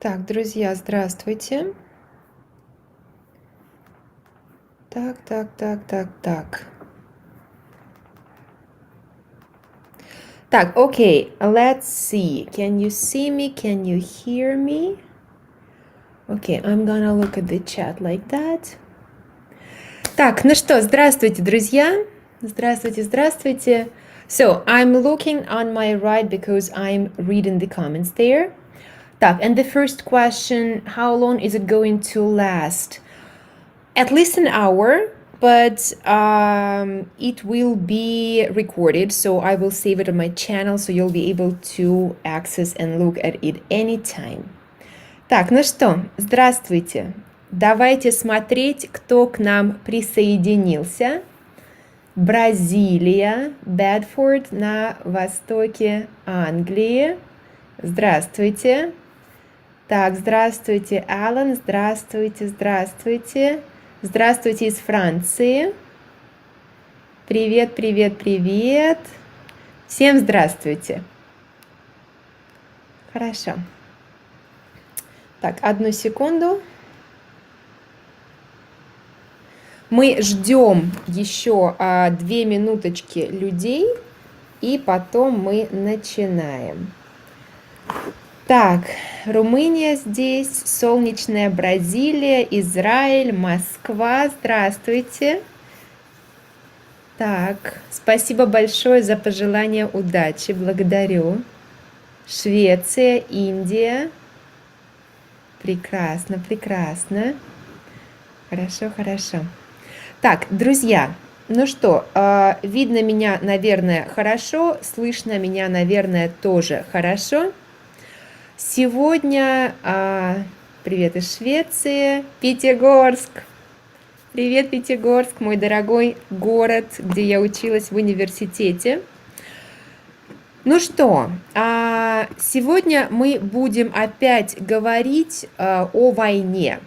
Так, друзья, здравствуйте. Так. Так, okay, let's see. Can you see me? Can you hear me? Okay, I'm gonna look at the chat like that. Так, ну что, здравствуйте, друзья. Здравствуйте. So, I'm looking on my right because I'm reading the comments there. Так, and the first question, how long is it going to last? At least an hour, but it will be recorded, so I will save it on my channel, so you'll be able to access and look at it anytime. Так, ну что, здравствуйте. Давайте смотреть, кто к нам присоединился. Бразилия, Бэдфорд на востоке Англии. Здравствуйте. Так, здравствуйте, Алан, здравствуйте. Здравствуйте из Франции. Привет. Всем здравствуйте. Хорошо. Так, одну секунду. Мы ждем еще 2 минуточки людей, и потом мы начинаем. Так, Румыния здесь, солнечная Бразилия, Израиль, Москва. Здравствуйте. Так, спасибо большое за пожелание удачи, благодарю. Швеция, Индия. Прекрасно. Хорошо. Так, друзья, ну что, видно меня, наверное, хорошо, слышно меня, наверное, тоже хорошо. Сегодня, привет из Швеции, Пятигорск. Привет, Пятигорск, мой дорогой город, где я училась в университете. Ну что, сегодня мы будем опять говорить о войне.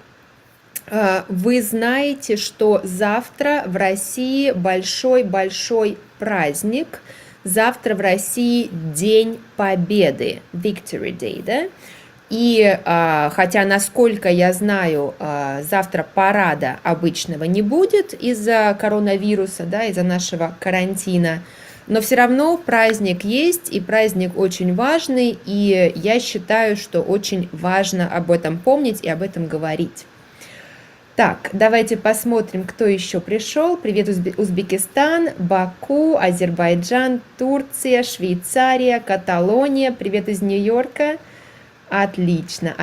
Вы знаете, что завтра в России большой праздник. Завтра в России День Победы, Victory Day, да? И хотя, насколько я знаю, завтра парада обычного не будет из-за коронавируса, да, из-за нашего карантина, но все равно праздник есть, и праздник очень важный, и я считаю, что очень важно об этом помнить и об этом говорить. Так, давайте посмотрим, кто еще пришел. Привет, Узбекистан, Баку, Азербайджан, Турция, Швейцария, Каталония. Привет из Нью-Йорка. Отлично.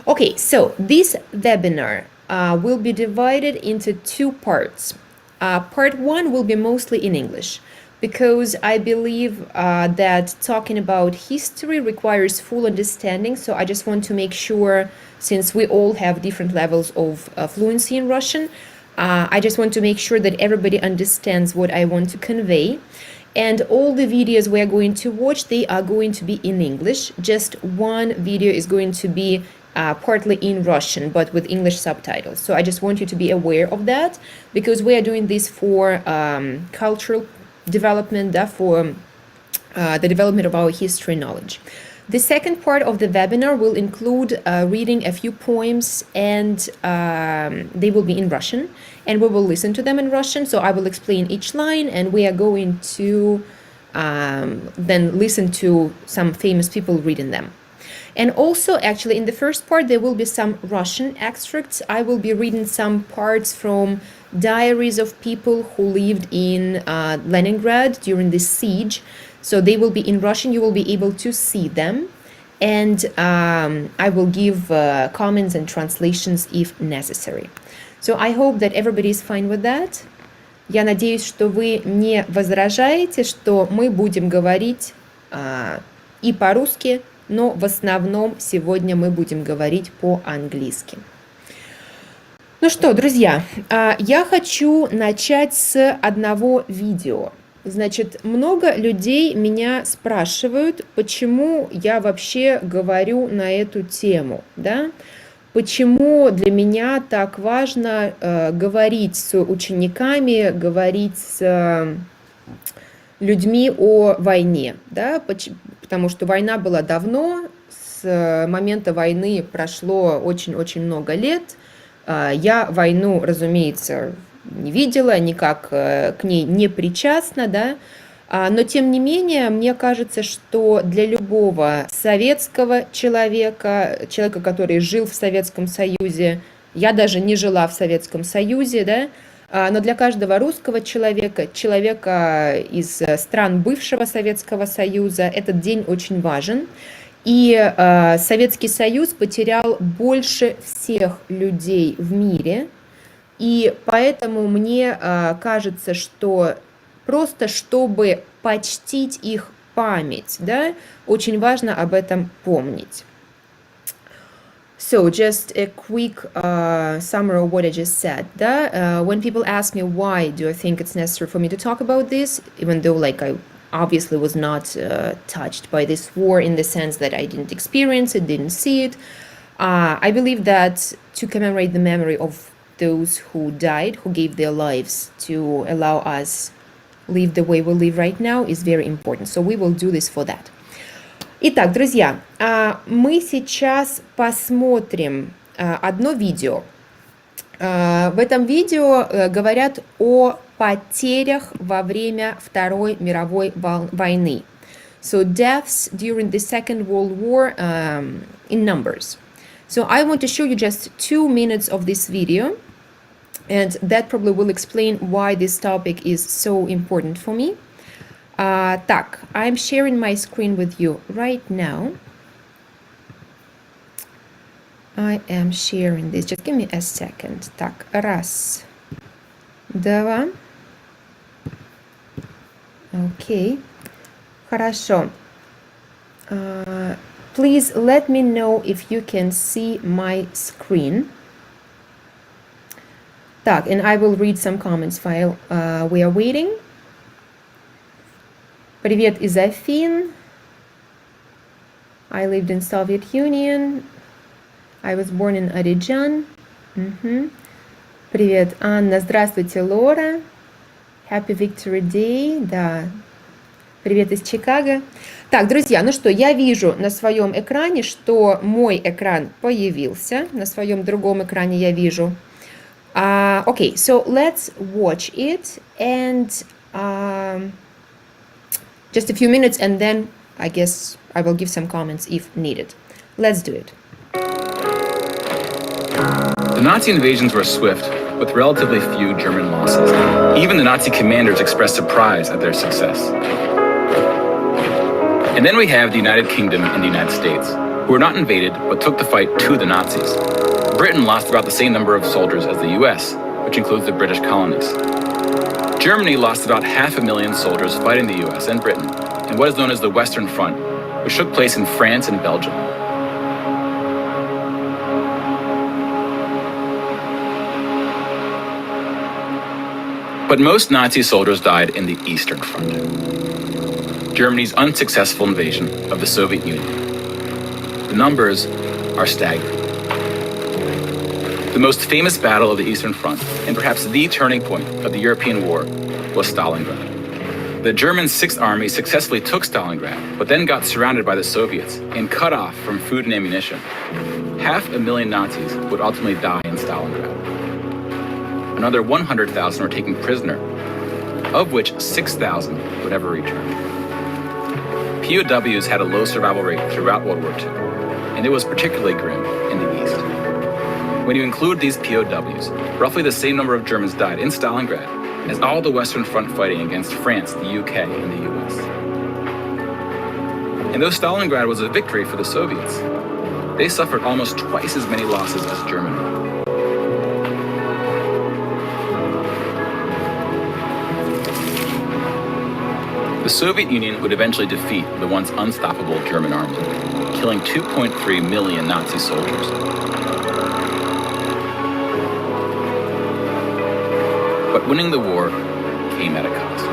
Okay, so this webinar will be divided into 2 parts. Part 1 will be mostly in English, because I believe that talking about history requires full understanding, so I just want to make sure, since we all have different levels of fluency in Russian, I just want to make sure that everybody understands what I want to convey. And all the videos we are going to watch, they are going to be in English. Just one video is going to be partly in Russian, but with English subtitles. So I just want you to be aware of that, because we are doing this for cultural development, for the development of our history knowledge. The second part of the webinar will include reading a few poems, and they will be in Russian, and we will listen to them in Russian. So I will explain each line, and we are going to then listen to some famous people reading them. And also, actually, in the first part, there will be some Russian extracts. I will be reading some parts from diaries of people who lived in Leningrad during the siege. So they will be in Russian, you will be able to see them. And I will give comments and translations if necessary. So I hope that everybody is fine with that. Я надеюсь, что вы не возражаете, что мы будем говорить и по-русски, но в основном сегодня мы будем говорить по-английски. Ну что, друзья, я хочу начать с одного видео. Значит, много людей меня спрашивают, почему я вообще говорю на эту тему, да? Почему для меня так важно говорить с учениками, говорить с людьми о войне, да? Потому что война была давно, с момента войны прошло очень-очень много лет. Я войну, разумеется, не видела, никак к ней не причастна, да, но тем не менее, мне кажется, что для любого советского человека, человека, который жил в Советском Союзе, я даже не жила в Советском Союзе, да, но для каждого русского человека, человека из стран бывшего Советского Союза, этот день очень важен. И Советский Союз потерял больше всех людей в мире, и поэтому мне кажется, что просто чтобы почтить их память, да, очень важно об этом помнить. So just a quick summary of what I just said. Да? When people ask me why do I think it's necessary for me to talk about this, even though like I obviously was not touched by this war in the sense that I didn't experience it, didn't see it, I believe that to commemorate the memory of those who died, who gave their lives to allow us live the way we live right now is very important. So we will do this for that. Итак, друзья, мы сейчас посмотрим одно видео. В этом видео говорят о потерях во время Второй мировой войны. So deaths during the Second World War in numbers. So I want to show you just 2 minutes of this video, and that probably will explain why this topic is so important for me. Так, I'm sharing my screen with you right now. I am sharing this. Just give me a second. Так, раз, два. Окей. Хорошо. Please let me know if you can see my screen. Так, and I will read some comments while we are waiting. Привет из Афин. I lived in Soviet Union. I was born in Abidjan. Привет, Анна. Здравствуйте, Лора. Happy Victory Day. Да. Привет из Чикаго. Так, друзья, ну что, я вижу на своем экране, что мой экран появился. На своем другом экране я вижу. Okay, so let's watch it and just a few minutes, and then I guess I will give some comments if needed. Let's do it. The Nazi invasions were swift, with relatively few German losses. Even the Nazi commanders expressed surprise at their success. And then we have the United Kingdom and the United States, who were not invaded but took the fight to the Nazis. Britain lost about the same number of soldiers as the US, which includes the British colonies. Germany lost about 500,000 soldiers fighting the US and Britain in what is known as the Western Front, which took place in France and Belgium. But most Nazi soldiers died in the Eastern Front, Germany's unsuccessful invasion of the Soviet Union. The numbers are staggering. The most famous battle of the Eastern Front, and perhaps the turning point of the European war, was Stalingrad. The German 6th Army successfully took Stalingrad, but then got surrounded by the Soviets and cut off from food and ammunition. 500,000 Nazis would ultimately die in Stalingrad. Another 100,000 were taken prisoner, of which 6,000 would ever return. POWs had a low survival rate throughout World War II, and it was particularly grim in the East. When you include these POWs, roughly the same number of Germans died in Stalingrad as all the Western Front fighting against France, the UK, and the US. And though Stalingrad was a victory for the Soviets, they suffered almost twice as many losses as Germany. The Soviet Union would eventually defeat the once unstoppable German army, killing 2.3 million Nazi soldiers. But winning the war came at a cost.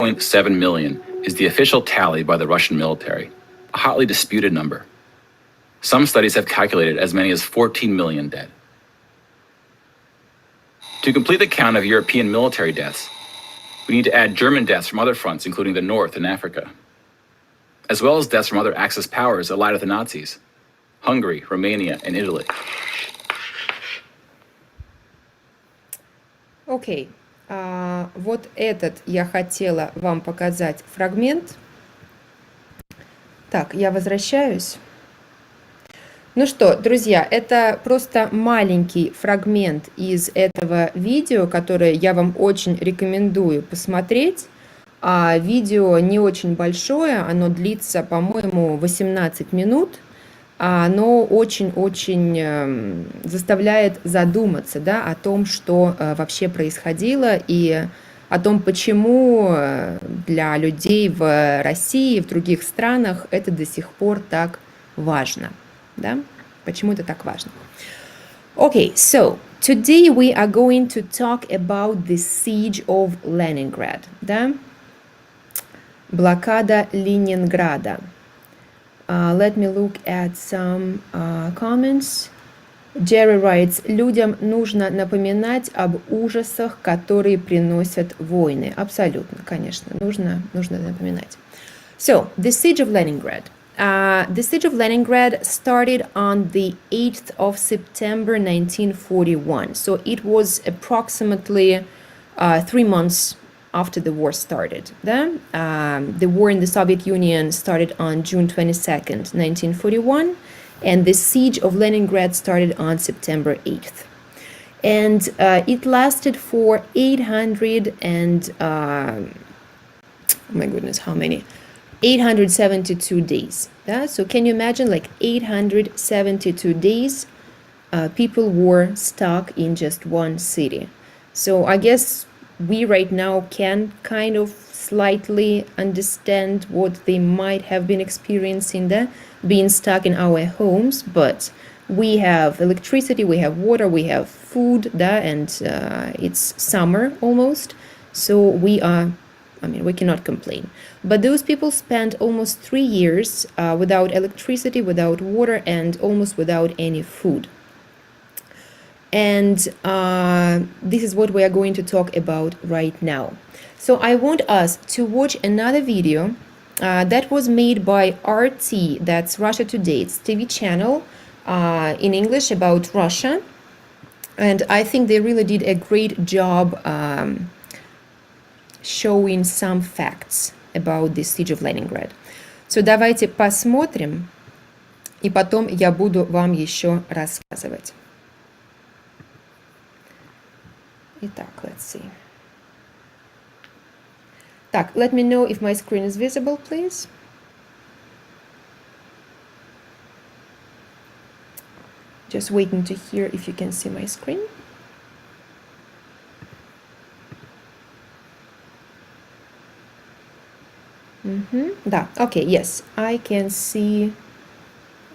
9.7 million is the official tally by the Russian military, a hotly disputed number. Some studies have calculated as many as 14 million dead. To complete the count of European military deaths, we need to add German deaths from other fronts, including the North and Africa, as well as deaths from other Axis powers allied with the Nazis, Hungary, Romania, and Italy. Окей. Вот этот я хотела вам показать фрагмент. Так, я возвращаюсь. Ну что, друзья, это просто маленький фрагмент из этого видео, которое я вам очень рекомендую посмотреть. Видео не очень большое, оно длится, по-моему, 18 минут. Оно очень-очень заставляет задуматься, да, о том, что вообще происходило, и о том, почему для людей в России, в других странах это до сих пор так важно. Да? Почему это так важно? Okay, so today we are going to talk about the siege of Leningrad, да? Блокада Ленинграда. Let me look at some comments. Jerry writes, людям нужно напоминать об ужасах, которые приносят войны. Абсолютно, конечно, нужно напоминать. So, the siege of Leningrad. The siege of Leningrad started on the 8th of September 1941. So it was approximately 3 months after the war started. The war in the Soviet Union started on June 22nd, 1941, and the siege of Leningrad started on September 8th. And it lasted for 872 days. So can you imagine, like 872 days, people were stuck in just one city. So I guess we right now can kind of slightly understand what they might have been experiencing there, being stuck in our homes, but we have electricity, we have water, we have food, and it's summer almost, so we cannot complain. But those people spent almost 3 years without electricity, without water, and almost without any food. And this is what we are going to talk about right now. So I want us to watch another video that was made by RT, that's Russia Today, it's TV channel in English about Russia. And I think they really did a great job showing some facts about the siege of Leningrad. So давайте посмотрим, и потом я буду вам еще рассказывать. Итак, let's see. Так, let me know if my screen is visible, please. Just waiting to hear if you can see my screen. Да, okay, yes, I can see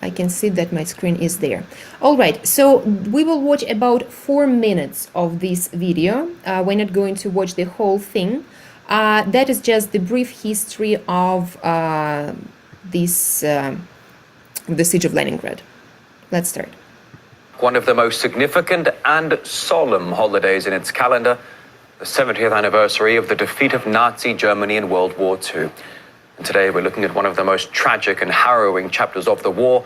that my screen is there. All right, so we will watch about 4 minutes of this video. We're not going to watch the whole thing. That is just the brief history of the siege of Leningrad. Let's start. One of the most significant and solemn holidays in its calendar, the 70th anniversary of the defeat of Nazi Germany in World War II. And today we're looking at one of the most tragic and harrowing chapters of the war,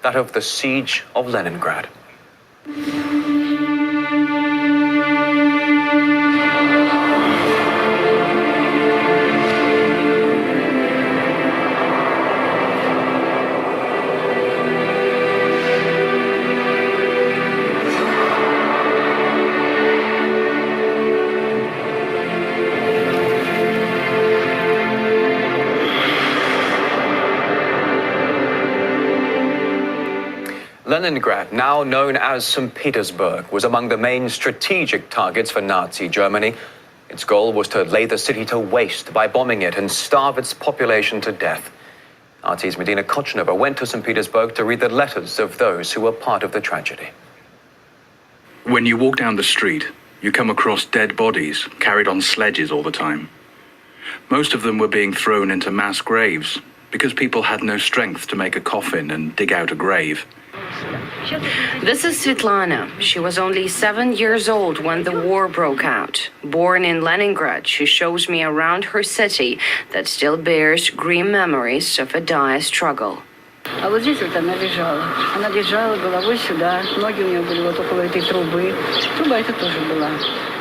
that of the siege of Leningrad. Leningrad, now known as St. Petersburg, was among the main strategic targets for Nazi Germany. Its goal was to lay the city to waste by bombing it and starve its population to death. RT's Medina Kochnova went to St. Petersburg to read the letters of those who were part of the tragedy. When you walk down the street, you come across dead bodies carried on sledges all the time. Most of them were being thrown into mass graves because people had no strength to make a coffin and dig out a grave. This is Svetlana. She was only 7 years old when the war broke out. Born in Leningrad, she shows me around her city that still bears grim memories of a dire struggle. А вот здесь вот она лежала. Она лежала головой сюда. Ноги у нее были вот около этой трубы. Труба эта тоже была.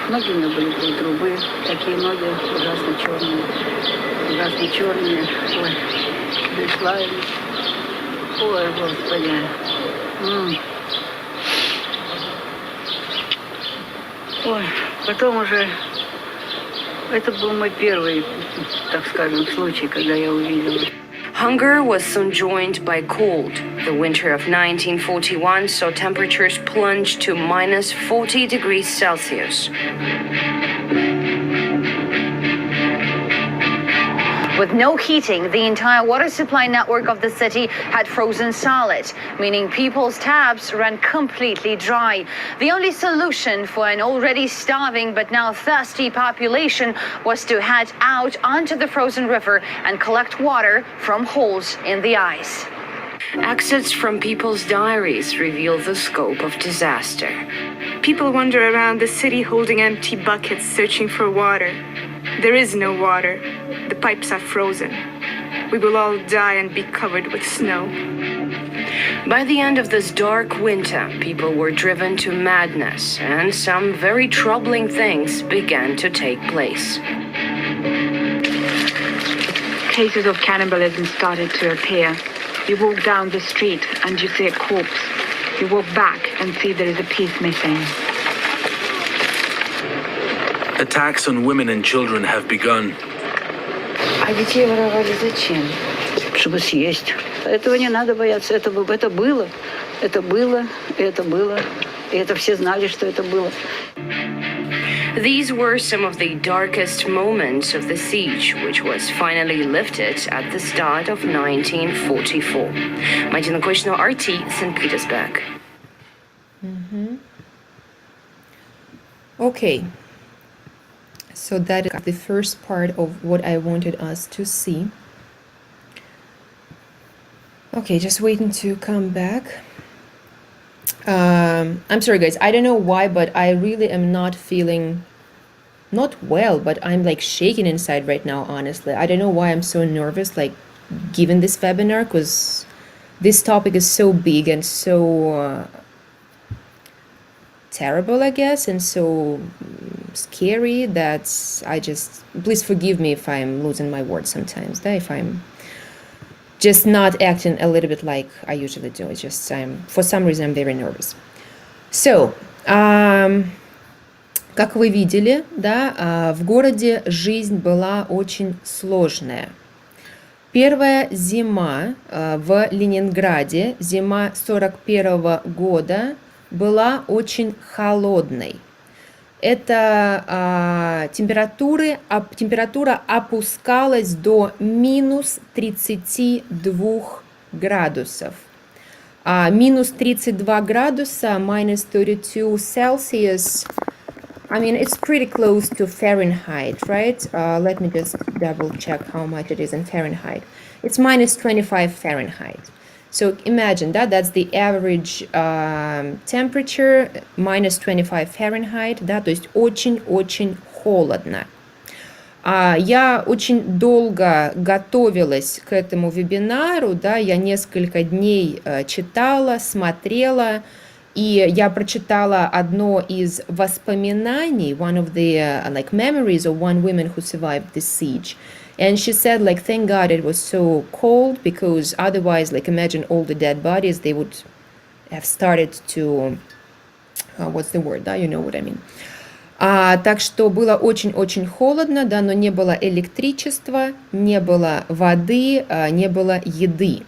Ноги у нее были около трубы. Такие ноги ужасно черные. Ужасно черные. Ой, бесславие. Ой, Господи. Ой, потом уже... Это был мой первый, так скажем, случай, когда я увидела. Hunger was soon joined by cold. The winter of 1941 saw temperatures plunge to minus 40 degrees Celsius. With no heating, the entire water supply network of the city had frozen solid, meaning people's taps ran completely dry. The only solution for an already starving but now thirsty population was to head out onto the frozen river and collect water from holes in the ice. Excerpts from people's diaries reveal the scope of disaster. People wander around the city holding empty buckets, searching for water. There is no water. The pipes are frozen. We will all die and be covered with snow. By the end of this dark winter, people were driven to madness, and some very troubling things began to take place. Cases of cannibalism started to appear. You walk down the street and you see a corpse. You walk back and see there is a piece missing. Attacks on women and children have begun. А детей воровали зачем? Чтобы съесть. Этого не надо бояться. Это было. Это было. Это было. И это все знали, что это было. These were some of the darkest moments of the siege, which was finally lifted at the start of 1944. Madina Koshno, RT, St. Petersburg. Okay. So that is the first part of what I wanted us to see. Okay, just waiting to come back. I'm sorry guys, I don't know why, but I really am not feeling not well, but I'm like shaking inside right now, honestly. I don't know why I'm so nervous like giving this webinar, because this topic is so big and so terrible, I guess, and so scary that I just, please forgive me if I'm losing my words sometimes, if I'm just not acting a little bit like I usually do. It's just for some reason I'm very nervous. So, как вы видели, да, в городе жизнь была очень сложная. Первая зима в Ленинграде, зима 41 года, была очень холодной. Это температура опускалась до минус 32 градусов. Минус 32 градуса, minus 32 Celsius, I mean, it's pretty close to Fahrenheit, right? Let me just double check how much it is in Fahrenheit. It's minus 25 Fahrenheit. So imagine that's the average temperature, minus 25 Fahrenheit, да, то есть очень-очень холодно. Я очень долго готовилась к этому вебинару, да, я несколько дней читала, смотрела, и я прочитала одно из воспоминаний, one of the like memories of one woman who survived the siege. And she said, like, thank God it was so cold, because otherwise, like, imagine all the dead bodies, they would have started to, what's the word, да, you know what I mean. Так что было очень-очень холодно, да, но не было электричества, не было воды, не было еды.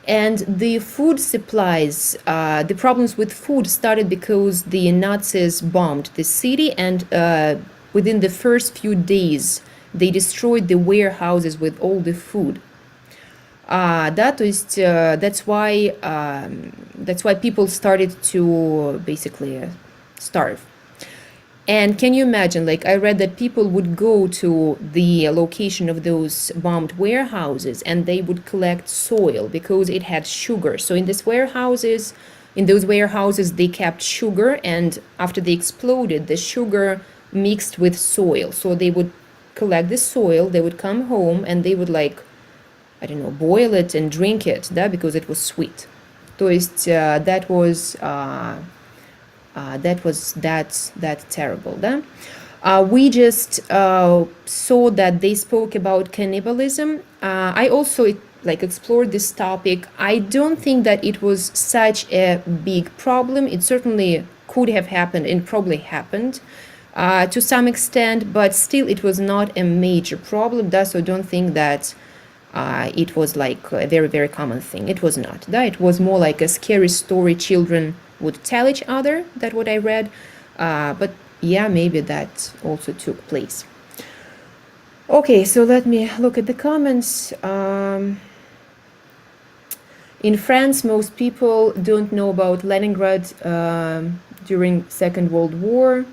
And the food supplies, the problems with food started because the Nazis bombed the city, and within the first few days, they destroyed the warehouses with all the food. Да, то есть that's why people started to basically starve. And can you imagine, like I read that people would go to the location of those bombed warehouses and they would collect soil because it had sugar. So in those warehouses, they kept sugar, and after they exploded, the sugar mixed with soil. So they would collect the soil, they would come home and they would, like, I don't know, boil it and drink it, да, because it was sweet. То есть that was that terrible, да? We just saw that they spoke about cannibalism. I also explored this topic. I don't think that it was such a big problem. It certainly could have happened and probably happened to some extent, but still it was not a major problem, да? So don't think that it was like a very, very common thing. It was not, да? It was more like a scary story children would tell each other. That's what I read. But yeah, maybe that also took place. Okay, so let me look at the comments. In France, most people don't know about Leningrad during Second World War.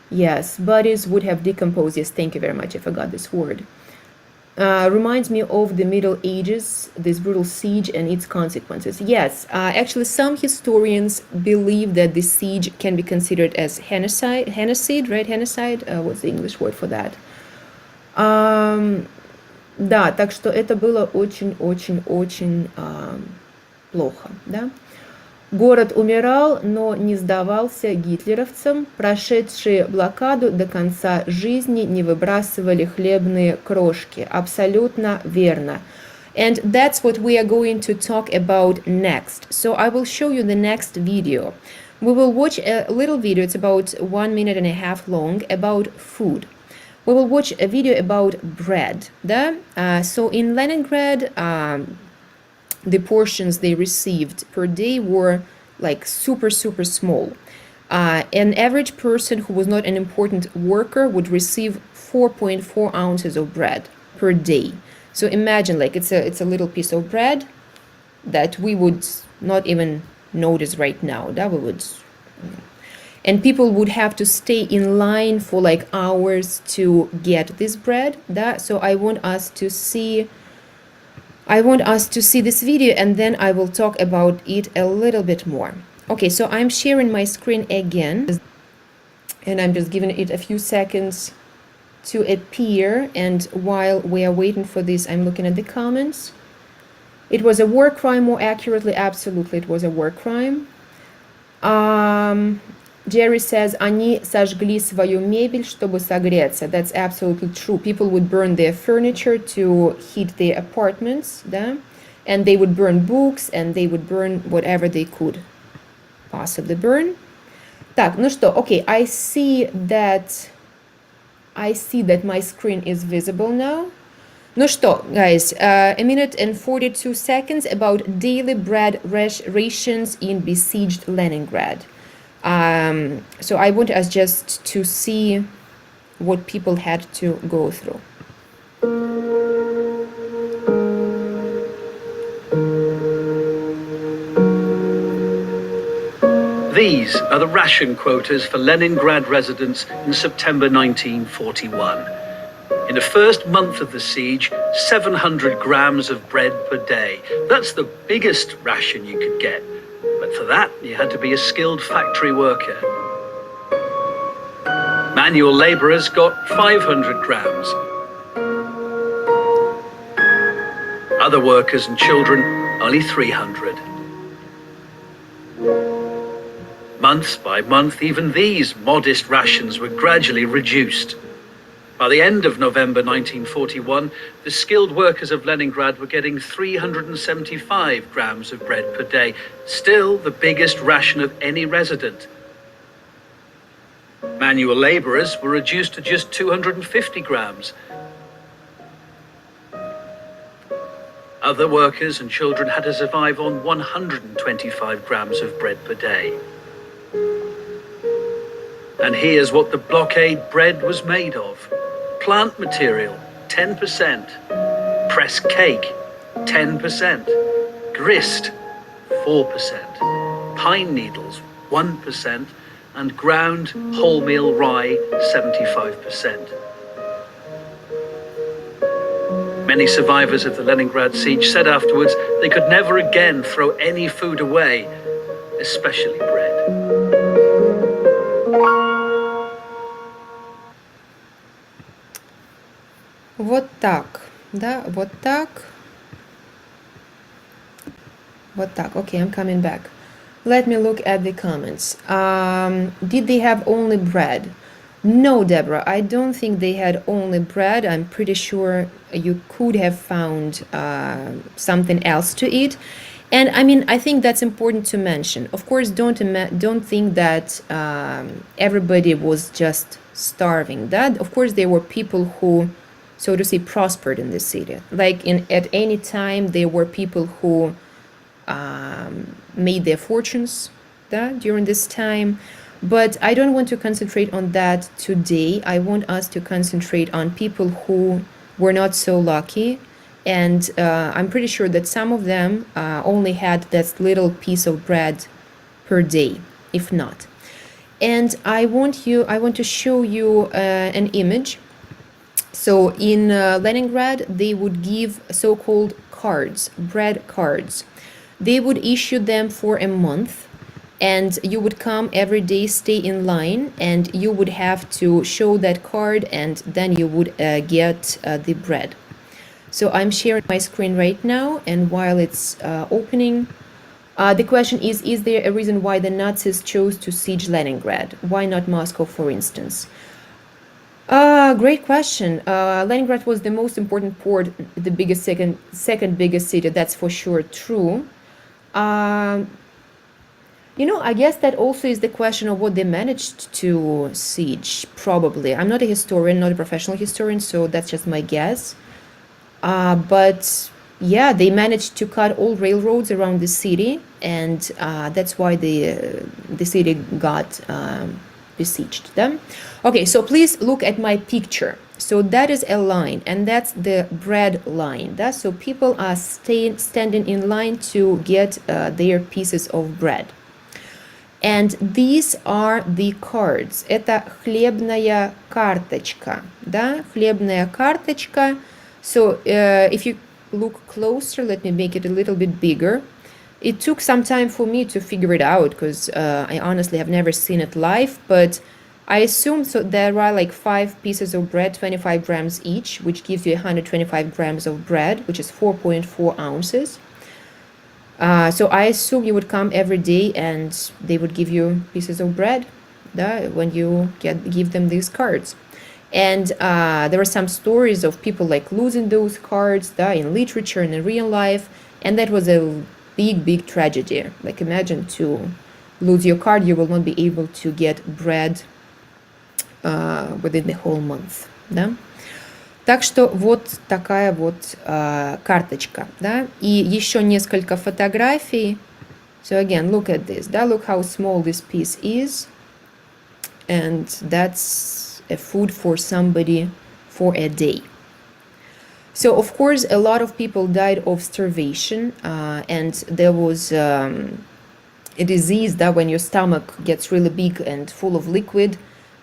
Yes, bodies would have decomposed. Yes, thank you very much. I forgot this word. Reminds me of the Middle Ages, this brutal siege and its consequences. Yes, actually some historians believe that the siege can be considered as genocide, right? Genocide, what's the English word for that? Да, так что это было очень-очень-очень плохо, да? Город умирал, но не сдавался гитлеровцам. Прошедшие блокаду до конца жизни не выбрасывали хлебные крошки. Абсолютно верно. And that's what we are going to talk about next. So I will show you the next video. We will watch a little video, it's about 1.5 minutes long, about food. We will watch a video about bread. Да? So in Leningrad, the portions they received per day were like super small. An average person who was not an important worker would receive 4.4 ounces of bread per day. So imagine, like, it's a little piece of bread that we would not even notice right now. That we would, and people would have to stay in line for like hours to get this bread. Да? So I want us to see this video, and then I will talk about it a little bit more. Okay, so I'm sharing my screen again, and I'm just giving it a few seconds to appear. And while we are waiting for this, I'm looking at the comments. It was a war crime, more accurately, absolutely, it was a war crime. Jerry says, они сожгли свою мебель, чтобы согреться. That's absolutely true. People would burn their furniture to heat their apartments, да? And they would burn books, and they would burn whatever they could possibly burn. Так, ну что, okay, I see that my screen is visible now. Ну что, guys, 1 minute and 42 seconds about daily bread rations in besieged Leningrad. So I want us just to see what people had to go through. These are the ration quotas for Leningrad residents in September 1941. In the first month of the siege, 700 grams of bread per day. That's the biggest ration you could get. But for that, you had to be a skilled factory worker. Manual laborers got 500 grams. Other workers and children, only 300. Month by month, even these modest rations were gradually reduced. By the end of November 1941, the skilled workers of Leningrad were getting 375 grams of bread per day, still the biggest ration of any resident. Manual laborers were reduced to just 250 grams. Other workers and children had to survive on 125 grams of bread per day. And here's what the blockade bread was made of. Plant material, 10%. Pressed cake, 10%. Grist, 4%. Pine needles, 1%. and ground wholemeal rye 75%. Many survivors of the Leningrad siege said afterwards they could never again throw any food away, especially bread. Вот так, да, вот так. Вот так. Okay, I'm coming back. Let me look at the comments. Did they have only bread? No, Deborah, I don't think they had only bread. I'm pretty sure you could have found something else to eat. And I mean, I think that's important to mention. Of course, don't think that everybody was just starving. That, of course, there were people who, so to say, prospered in the city. Like at any time, there were people who made their fortunes during this time. But I don't want to concentrate on that today. I want us to concentrate on people who were not so lucky. And I'm pretty sure that some of them only had that little piece of bread per day, if not. And I want to show you an image. So in Leningrad, they would give so-called cards, bread cards. They would issue them for a month, and you would come every day, stay in line, and you would have to show that card, and then you would get the bread. So I'm sharing my screen right now, and while it's opening, the question is there a reason why the Nazis chose to siege Leningrad? Why not Moscow, for instance? Great question. Leningrad was the most important port, the biggest second biggest city. That's for sure true. You know, I guess that also is the question of what they managed to siege, probably. I'm not a historian, not a professional historian, so that's just my guess. But yeah, they managed to cut all railroads around the city, and that's why the city got besieged them. Okay, so please look at my picture. So that is a line, and that's the bread line. So people are standing in line to get their pieces of bread. And these are the cards. Это хлебная карточка, да? Хлебная карточка. So if you look closer, let me make it a little bit bigger. It took some time for me to figure it out because I honestly have never seen it live, but I assume so there are like 5 pieces of bread, 25 grams each, which gives you 125 grams of bread, which is 4.4 ounces. So I assume you would come every day and they would give you pieces of bread when you give them these cards. And there are some stories of people like losing those cards in literature and in real life, and that was a big tragedy. Like imagine to lose your card, you will not be able to get bread within the whole month. Да? Так что вот такая вот карточка, да, и еще несколько фотографий. So again, look at this, да, look how small this piece is, and that's a food for somebody for a day. So of course, a lot of people died of starvation, and there was a disease that when your stomach gets really big and full of liquid.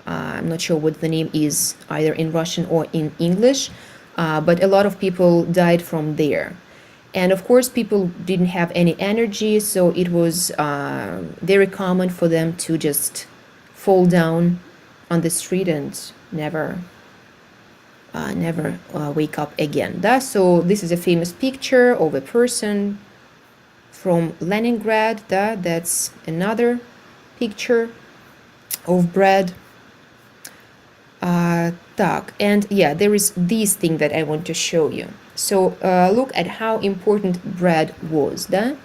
I'm not sure what the name is either in Russian or in English, but a lot of people died from there. And of course, people didn't have any energy, so it was very common for them to just fall down on the street and never wake up again. So this is a famous picture of a person from Leningrad. That's another picture of bread. And yeah, there is this thing that I want to show you. So look at how important bread was, да?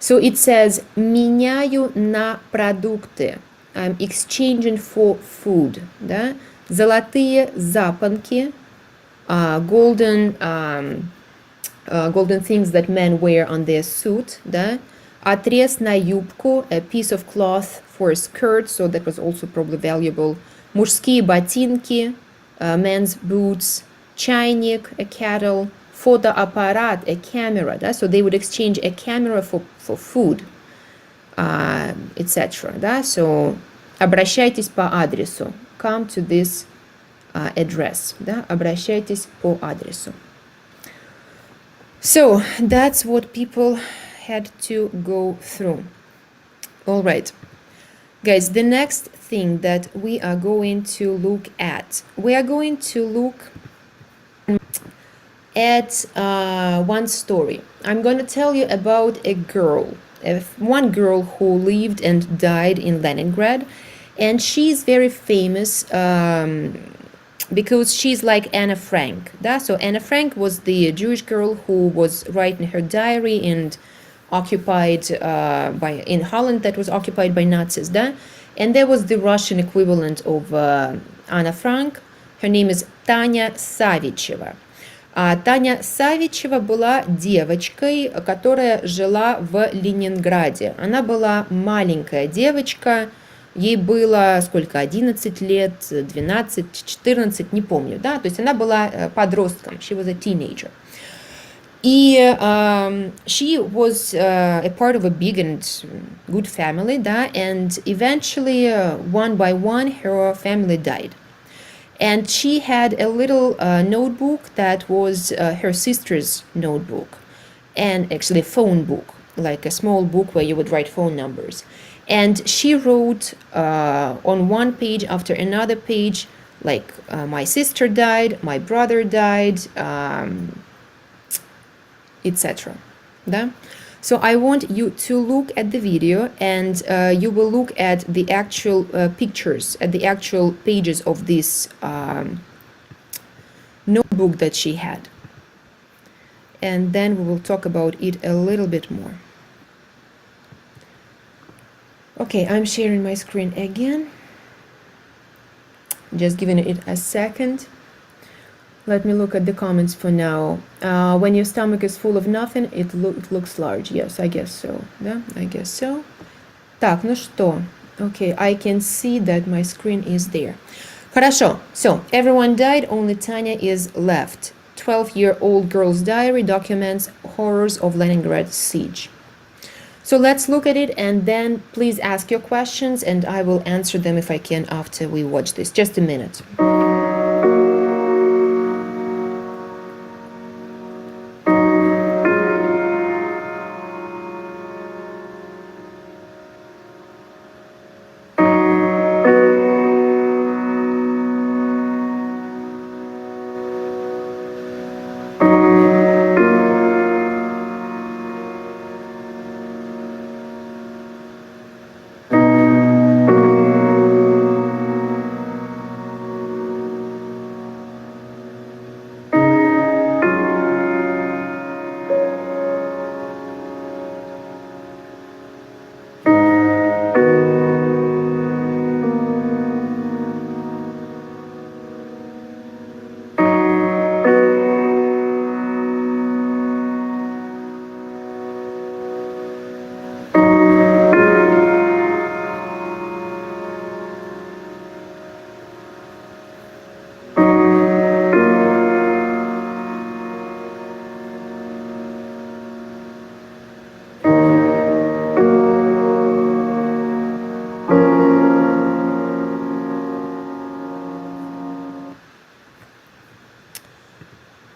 So it says меняю на продукты. I'm exchanging for food, да? Золотые запонки, golden things that men wear on their suit, да? Отрез на юбку, a piece of cloth for a skirt, so that was also probably valuable. Мужские ботинки, men's boots, чайник, a kettle, фотоаппарат, a camera. So they would exchange a camera for food, etc. So Обращайтесь по адресу. Come to this address. Да? Обращайтесь по адресу. So that's what people had to go through. All right. Guys, the next thing that we are going to look at, we are going to look at one story. I'm going to tell you about a girl, one girl who lived and died in Leningrad, and she's very famous because she's like Anna Frank. Да? So Anna Frank was the Jewish girl who was writing her diary and occupied in Holland, that was occupied by Nazis. Да? And there was the Russian equivalent of Anna Frank. Her name is Tanya Savicheva. Таня Савичева была девочкой, которая жила в Ленинграде. Она была маленькая девочка, ей было сколько, 11 лет, 12, 14, не помню, да, то есть она была подростком, she was a teenager. И she was a part of a big and good family, да, and eventually, one by one, her family died. And she had a little notebook that was her sister's notebook, and actually a phone book, like a small book where you would write phone numbers. And she wrote on one page after another page, like my sister died, my brother died, etc. Да? So I want you to look at the video, and you will look at the actual pictures, at the actual pages of this notebook that she had. And then we will talk about it a little bit more. Okay, I'm sharing my screen again. Just giving it a second. Let me look at the comments for now. When your stomach is full of nothing, it looks large. Yes, I guess so. Да? I guess so. Так, ну что? Okay, I can see that my screen is there. Хорошо. So, everyone died, only Tanya is left. 12-year-old girl's diary documents horrors of Leningrad siege. So let's look at it, and then please ask your questions, and I will answer them if I can after we watch this. Just a minute.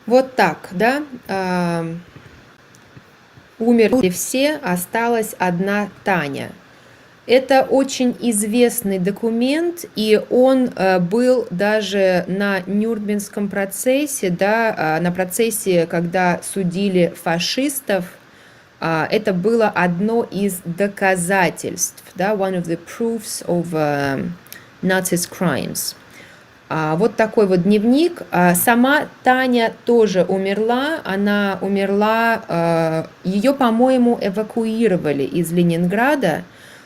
Вот так, да, умерли все, осталась одна Таня. Это очень известный документ, и он был даже на Нюрнбергском процессе, да, на процессе, когда судили фашистов. Это было одно из доказательств, да, one of the proofs of Nazis' crimes. Вот такой вот дневник. Сама Таня тоже умерла. Она умерла, ее, по-моему, эвакуировали из Ленинграда,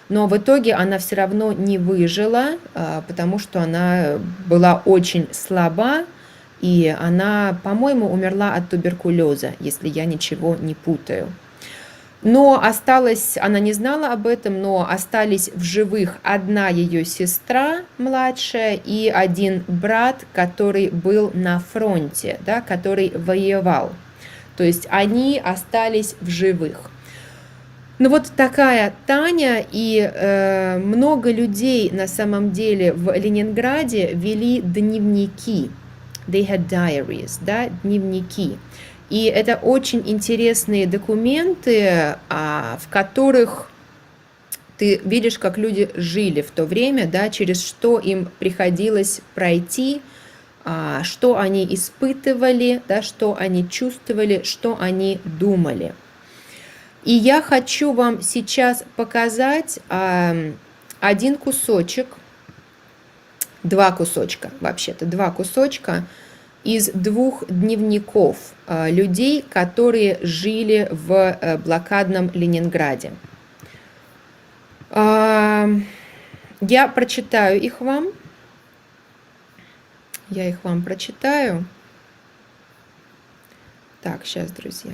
но в итоге она все равно не выжила, потому что она была очень слаба, и она, по-моему, умерла от туберкулеза, если я ничего не путаю. Но осталась, она не знала об этом, но остались в живых одна ее сестра младшая и один брат, который был на фронте, да, который воевал. То есть они остались в живых. Ну вот такая Таня, и много людей на самом деле в Ленинграде вели дневники. They had diaries, да, дневники. И это очень интересные документы, в которых ты видишь, как люди жили в то время, да, через что им приходилось пройти, что они испытывали, да, что они чувствовали, что они думали. И я хочу вам сейчас показать один кусочек, два кусочка, вообще-то, два кусочка из двух дневников людей, которые жили в блокадном Ленинграде. Я прочитаю их вам. Я их вам прочитаю. Так, сейчас, друзья.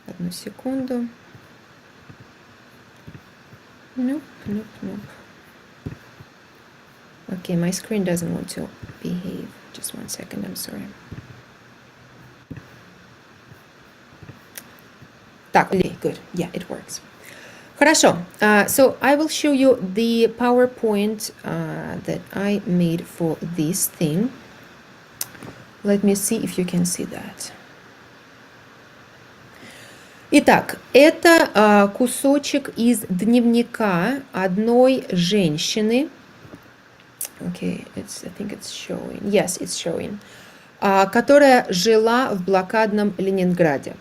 Одну секунду. Nope. Okay, my screen doesn't want to behave. Just 1 second, I'm sorry. Так, good. Yeah, it works. Хорошо. So I will show you the PowerPoint that I made for this thing. Let me see if you can see that. Итак, это кусочек из дневника одной женщины. Okay, I think it's showing. Yes, it's showing. Которая жила в блокадном Ленинграде.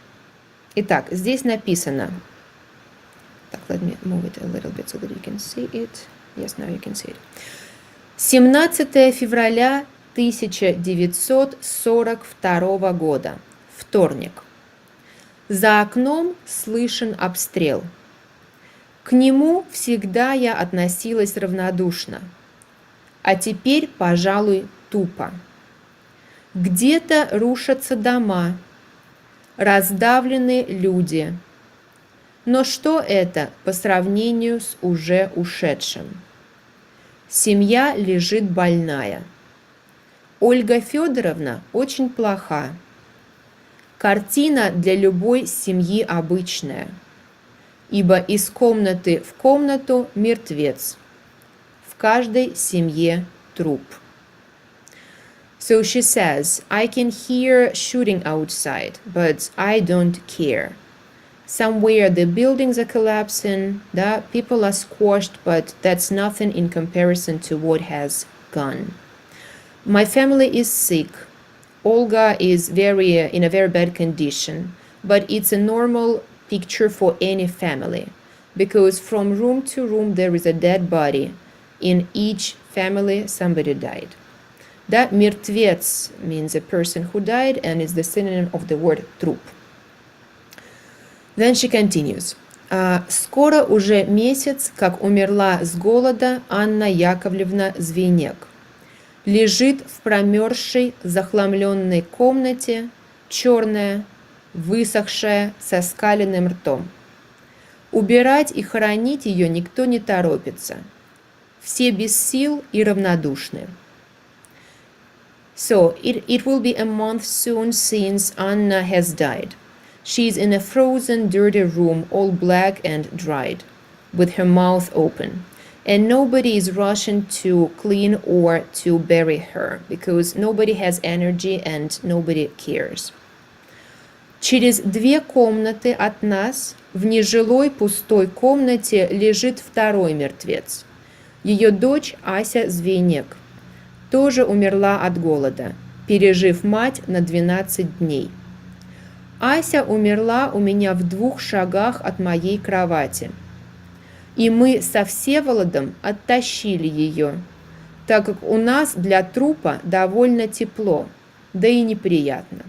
Итак, здесь написано. Так, let me move it a little bit so that you can see it. Yes, now you can see it. 17 февраля 1942 года. Вторник. За окном слышен обстрел. К нему всегда я относилась равнодушно. А теперь, пожалуй, тупо. Где-то рушатся дома, раздавлены люди. Но что это по сравнению с уже ушедшим? Семья лежит больная. Ольга Федоровна очень плоха. Картина для любой семьи обычная, ибо из комнаты в комнату мертвец, в каждой семье труп. So she says, I can hear shooting outside, but I don't care. Somewhere the buildings are collapsing, the people are squashed, but that's nothing in comparison to what has gone. My family is sick. Olga is in a very bad condition, but it's a normal picture for any family, because from room to room there is a dead body. In each family somebody died. Да, мертвец means a person who died and is the synonym of the word труп. Then she continues. Скоро уже месяц, как умерла с голода Анна Яковлевна Звенек. Лежит в промерзшей, захламленной комнате, черная, высохшая, со скаленным ртом. Убирать и хоронить ее никто не торопится. Все без сил и равнодушны. So, it will be a month soon since Anna has died. She's in a frozen, dirty room, all black and dried, with her mouth open. And nobody is rushing to clean or to bury her, because nobody has energy and nobody cares. Через 2 комнаты от нас, в нежилой пустой комнате, лежит второй мертвец. Ее дочь Ася Звенек тоже умерла от голода, пережив мать на 12 дней. Ася умерла у меня в 2 шагах от моей кровати. И мы со Всеволодом оттащили ее, так как у нас для трупа довольно тепло, да и неприятно.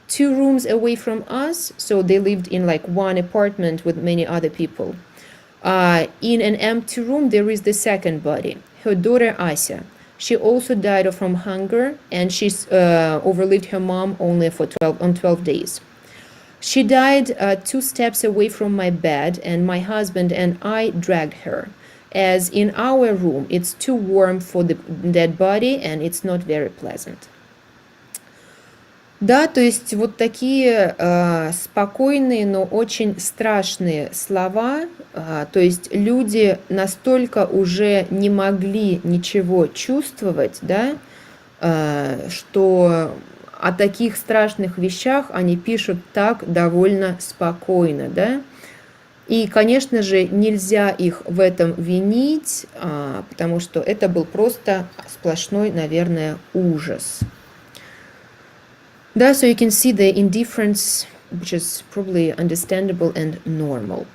2 rooms away from us, so they lived in like one apartment with many other people. In an empty room there is the second body, her daughter Ася. She also died from hunger, and she's overlived her mom only for 12 days. She died 2 steps away from my bed, and my husband and I dragged her, as in our room it's too warm for the dead body and it's not very pleasant. Да, то есть вот такие спокойные, но очень страшные слова. То есть люди настолько уже не могли ничего чувствовать, да, что о таких страшных вещах они пишут так довольно спокойно, да. И, конечно же, нельзя их в этом винить, потому что это был просто сплошной, наверное, ужас. Да, so you can see the indifference, which is probably understandable and normal.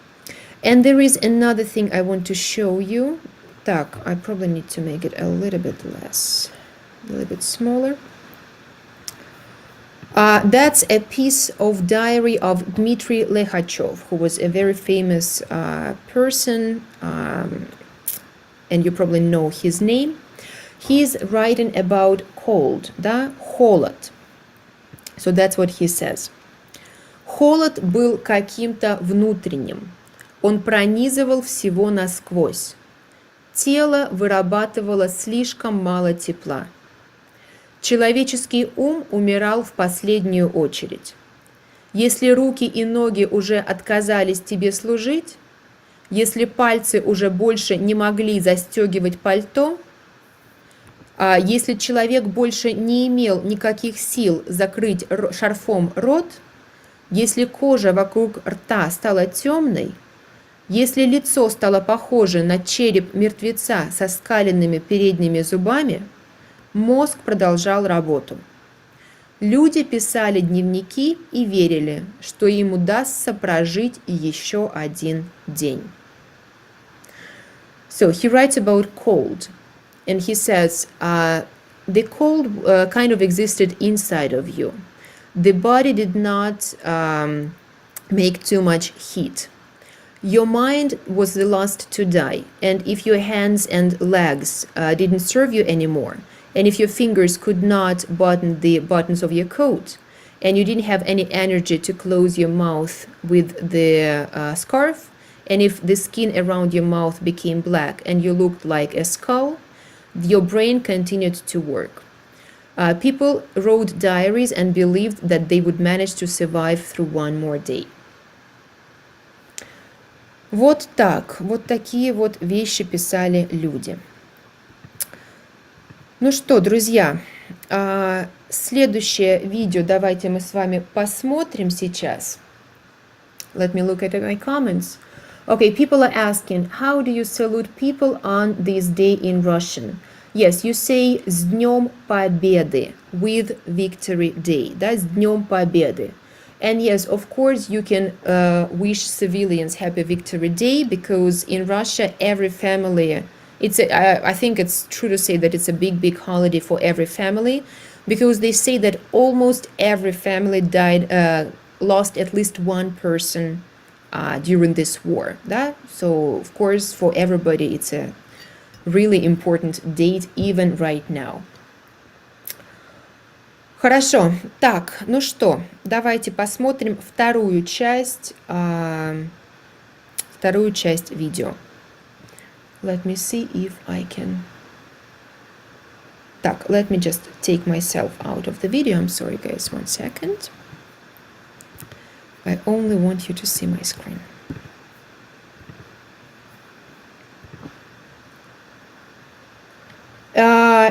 And there is another thing I want to show you. Так, I probably need to make it a little bit less, a little bit smaller. That's a piece of diary of Dmitry Lekhachev, who was a very famous person, and you probably know his name. He's writing about cold, да, холод. So that's what he says. Холод был каким-то внутренним. Он пронизывал всего насквозь. Тело вырабатывало слишком мало тепла. Человеческий ум умирал в последнюю очередь. Если руки и ноги уже отказались тебе служить, если пальцы уже больше не могли застегивать пальто, если человек больше не имел никаких сил закрыть шарфом рот, если кожа вокруг рта стала темной, если лицо стало похоже на череп мертвеца со скаленными передними зубами, мозг продолжал работу. Люди писали дневники и верили, что им удастся прожить еще один день. So he writes about cold, and he says, the cold kind of existed inside of you. The body did not make too much heat. Your mind was the last to die, and if your hands and legs didn't serve you anymore, and if your fingers could not button the buttons of your coat, and you didn't have any energy to close your mouth with the scarf, and if the skin around your mouth became black and you looked like a skull, your brain continued to work. People wrote diaries and believed that they would manage to survive through one more day. Вот так, вот такие вот вещи писали люди. Ну что, друзья, следующее видео давайте мы с вами посмотрим сейчас. Let me look at my comments. Okay, people are asking, how do you salute people on this day in Russian? Yes, you say «С Днем Победы» with Victory Day. Да, «С Днем Победы». And yes, of course, you can wish civilians Happy Victory Day, because in Russia, every family, I think it's true to say that it's a big, big holiday for every family, because they say that almost every family lost at least one person during this war. Да? So, of course, for everybody, it's a really important date, even right now. Хорошо. Так, ну что, давайте посмотрим вторую часть видео. Let me see if I can... Так, let me just take myself out of the video. I'm sorry, guys, 1 second. I only want you to see my screen.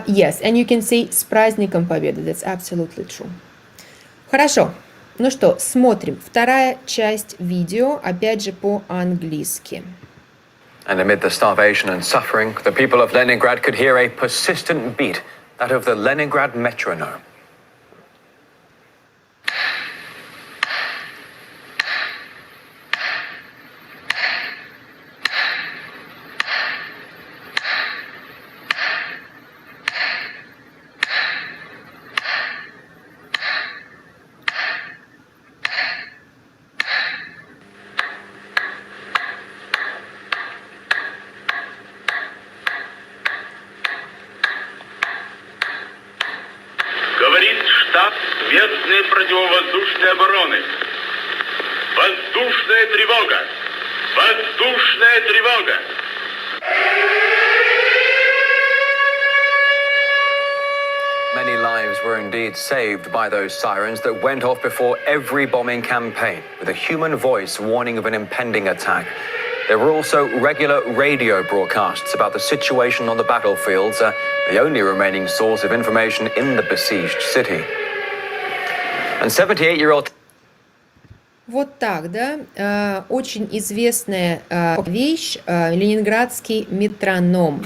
Yes, and you can say «С праздником Победы». That's absolutely true. Хорошо. Ну что, смотрим. Вторая часть видео, опять же, по-английски. And amid the starvation and suffering, the people of Leningrad could hear a persistent beat, that of the Leningrad metronome. Говорит штаб местной противовоздушной обороны. Воздушная тревога! Воздушная тревога! Many lives were indeed saved by those sirens that went off before every bombing campaign, with a human voice warning of an impending attack. There were also regular radio broadcasts about the situation on the battlefields, the only remaining source of information in the besieged city. And 78-year-old... Вот так, да, очень известная вещь, ленинградский метроном.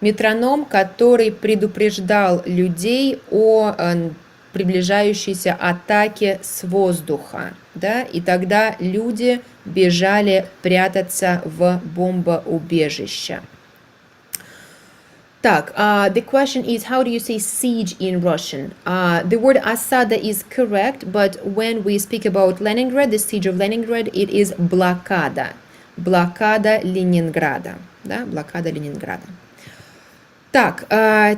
Метроном, который предупреждал людей о приближающейся атаке с воздуха, да, и тогда люди бежали прятаться в бомбоубежище. Так, the question is, how do you say siege in Russian? The word осада is correct, but when we speak about Leningrad, the siege of Leningrad, it is блокада. Блокада Ленинграда, да, блокада Ленинграда. Так,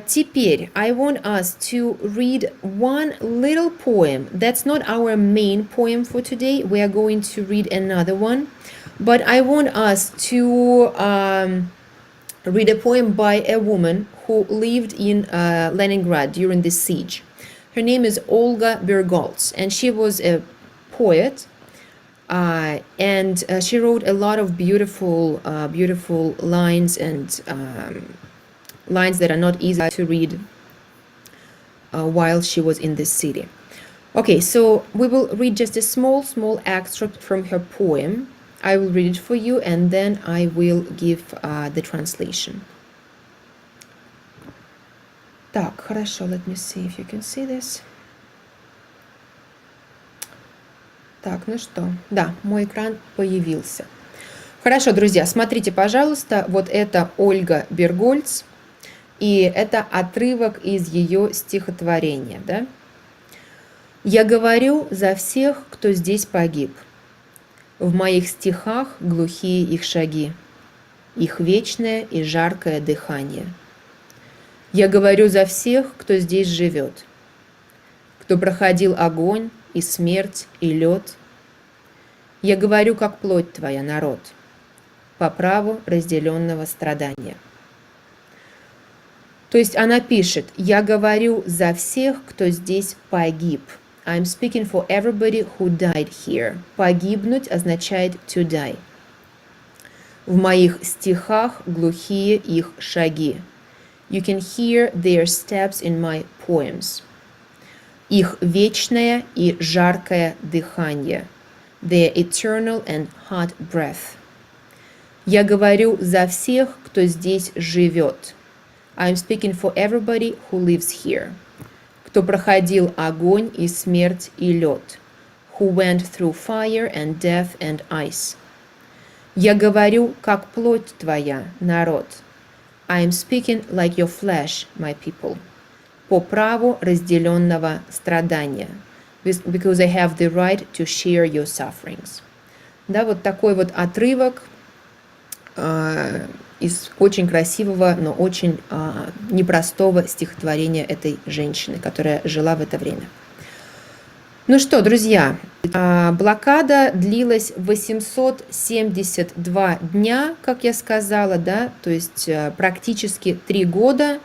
теперь I want us to read one little poem. That's not our main poem for today. We are going to read another one. But I want us to read a poem by a woman who lived in Leningrad during the siege. Her name is Olga Bergolts, and she was a poet. And she wrote a lot of beautiful lines and lines that are not easy to read while she was in this city. Okay, so we will read just a small extract from her poem. I will read it for you and then I will give the translation. Так, хорошо, let me see if you can see this. Так, ну что, да, мой экран появился. Хорошо, друзья, смотрите, пожалуйста, вот это Ольга Бергольц, и это отрывок из ее стихотворения, да? «Я говорю за всех, кто здесь погиб. В моих стихах глухие их шаги, их вечное и жаркое дыхание. Я говорю за всех, кто здесь живет, кто проходил огонь и смерть и лед. Я говорю, как плоть твоя, народ, по праву разделенного страдания». То есть она пишет, я говорю за всех, кто здесь погиб. I'm speaking for everybody who died here. Погибнуть означает to die. В моих стихах глухие их шаги. You can hear their steps in my poems. Их вечное и жаркое дыхание. Their eternal and hot breath. Я говорю за всех, кто здесь живет. I'm speaking for everybody who lives here. Кто проходил огонь и смерть и лед. Who went through fire and death and ice. Я говорю, как плоть твоя, народ. I'm speaking like your flesh, my people. По праву разделенного страдания. Because I have the right to share your sufferings. Да, вот такой вот отрывок из очень красивого, но очень непростого стихотворения этой женщины, которая жила в это время. Ну что, друзья, блокада длилась 872 дня, как я сказала, да, то есть практически 3 года,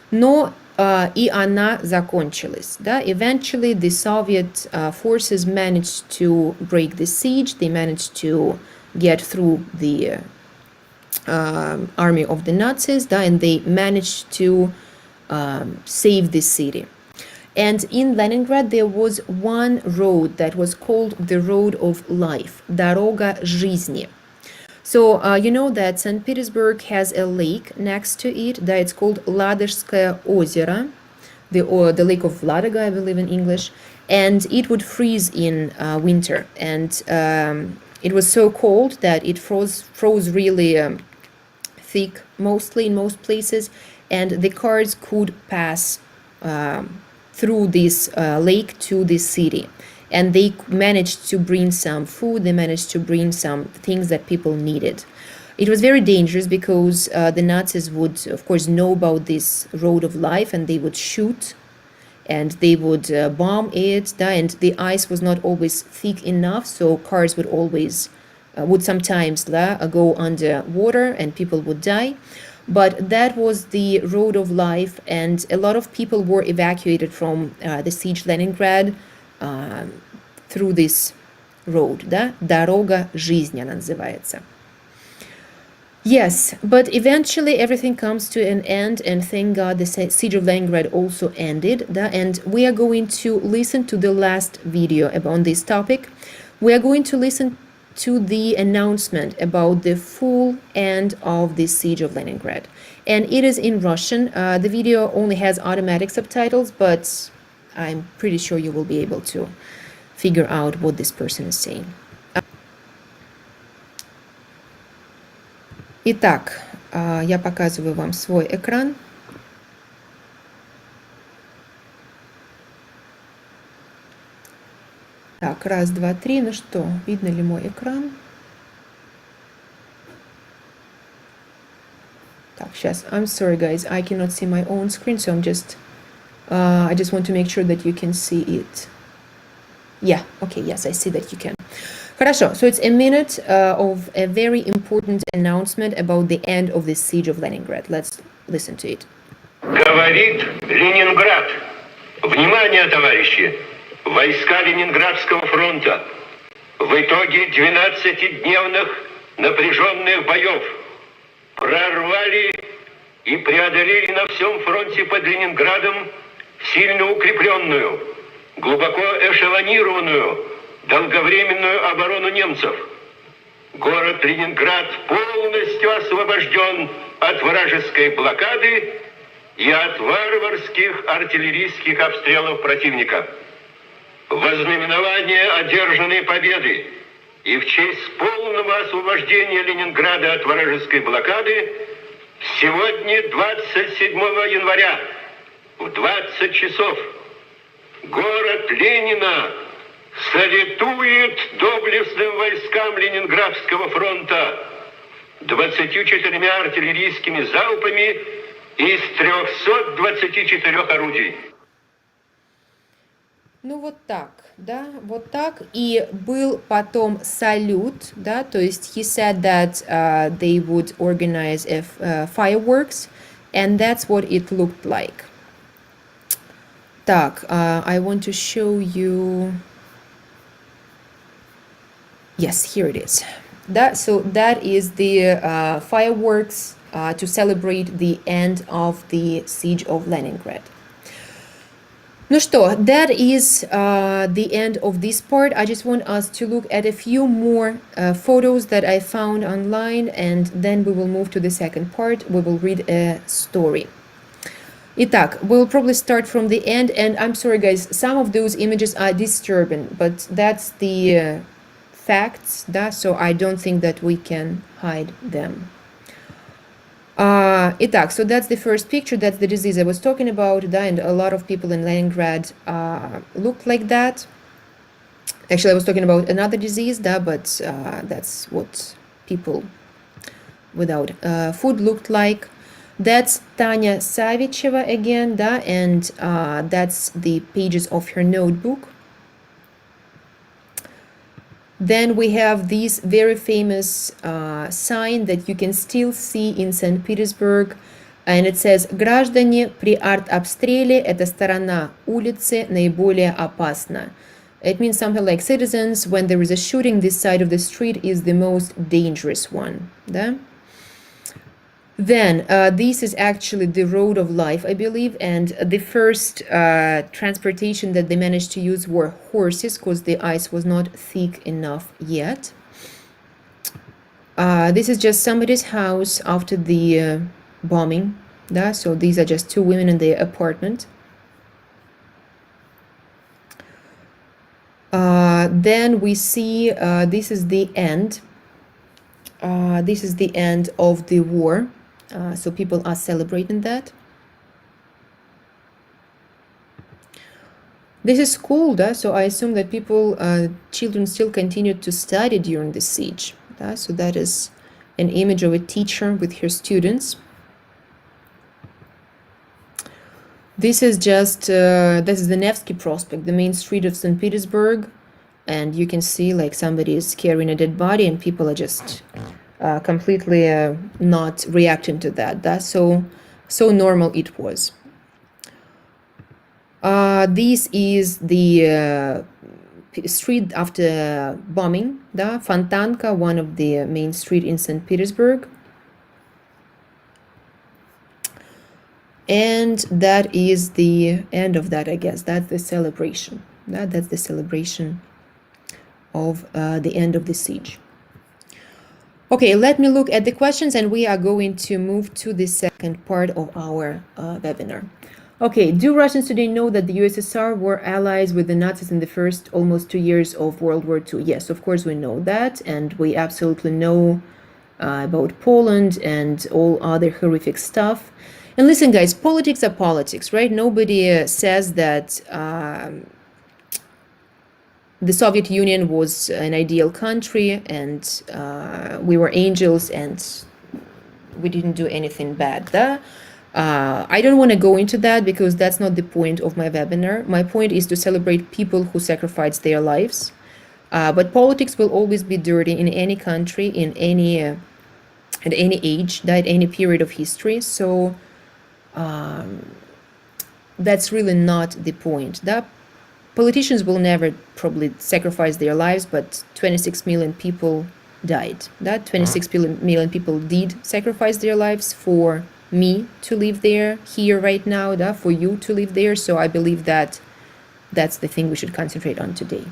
но и она закончилась, да. Eventually the Soviet forces managed to break the siege, they managed to get through the army of the Nazis, and they managed to save the city. And in Leningrad there was one road that was called the Road of Life, Дорога жизни. So you know that St. Petersburg has a lake next to it, that it's called Ладожское озеро, the lake of Ladoga, I believe in English, and it would freeze in winter, and it was so cold that it froze really thick, mostly in most places, and the cars could pass through this lake to the city. And they managed to bring some food, they managed to bring some things that people needed. It was very dangerous because the Nazis would, of course, know about this road of life, and they would shoot and they would bomb it, and the ice was not always thick enough, so cars would always would sometimes go under water and people would die. But that was the road of life, and a lot of people were evacuated from the siege Leningrad through this road, да? Дорога жизни она называется. Yes, but eventually everything comes to an end, and thank God the siege of Leningrad also ended. And we are going to listen to the last video about this topic. We are going to listen to the announcement about the full end of the siege of Leningrad. And it is in Russian. The video only has automatic subtitles, but I'm pretty sure you will be able to figure out what this person is saying. Итак, я показываю вам свой экран. Так, раз, два, три. Ну что, видно ли мой экран? Так, сейчас. I'm sorry, guys. I cannot see my own screen, so I just want to make sure that you can see it. Yeah, okay, yes, I see that you can. Хорошо, so it's a minute of a very important announcement about the end of the siege of Leningrad. Let's listen to it. Говорит Ленинград. Внимание, товарищи! Войска Ленинградского фронта в итоге 12-дневных напряженных боев прорвали и преодолели на всем фронте под Ленинградом сильно укрепленную, глубоко эшелонированную, долговременную оборону немцев. Город Ленинград полностью освобожден от вражеской блокады и от варварских артиллерийских обстрелов противника. В ознаменование одержанной победы и в честь полного освобождения Ленинграда от вражеской блокады сегодня, 27 января, в 20 часов, город Ленина салютует доблестным войскам Ленинградского фронта 24 артиллерийскими залпами из 324 орудий. Ну вот так, да, вот так. И был потом салют, да, то есть he said that they would organize fireworks, and that's what it looked like. Так, I want to show you. Yes, here it is. So that is the fireworks to celebrate the end of the siege of Leningrad. Ну что, that is the end of this part. I just want us to look at a few more photos that I found online, and then we will move to the second part. We will read a story. Итак, we'll probably start from the end, and I'm sorry guys, some of those images are disturbing, but that's the facts, да, so I don't think that we can hide them. Итак, so that's the first picture, that's the disease I was talking about, да, and a lot of people in Leningrad looked like that. Actually, I was talking about another disease, да, but that's what people without food looked like. That's Tanya Savicheva again, да, and that's the pages of her notebook. Then we have this very famous sign that you can still see in St. Petersburg, and it says «Граждане, при артобстреле эта сторона улицы наиболее опасна». It means something like citizens, when there is a shooting, this side of the street is the most dangerous one. Да? Then this is actually the road of life, I believe, and the first transportation that they managed to use were horses, because the ice was not thick enough yet. This is just somebody's house after the bombing. Да? So these are just two women in their apartment. Then we see this is the end. This is the end of the war. So people are celebrating that. This is school, да? So I assume that children still continued to study during the siege. Да? So that is an image of a teacher with her students. This is just, this is the Nevsky Prospect, the main street of St. Petersburg. And you can see like somebody is carrying a dead body and people are just completely not reacting to that. That's so normal it was. This is the street after bombing, да, Fontanka, one of the main street in St. Petersburg. And that is the end of that, I guess. That's the celebration. That's the celebration of the end of the siege. Okay, let me look at the questions and we are going to move to the second part of our webinar. Okay, do Russians today know that the USSR were allies with the Nazis in the first almost 2 years of World War II? Yes, of course we know that, and we absolutely know about Poland and all other horrific stuff. And listen, guys, politics are politics, right? Nobody says that the Soviet Union was an ideal country and we were angels and we didn't do anything bad. I don't want to go into that because that's not the point of my webinar. My point is to celebrate people who sacrificed their lives. But politics will always be dirty in any country, in any at any age, at any period of history. So that's really not the point. Politicians will never probably sacrifice their lives, but 26 million people died. 26 million people did sacrifice their lives for me to live there, here, right now, for you to live there. So I believe that that's the thing we should concentrate on today.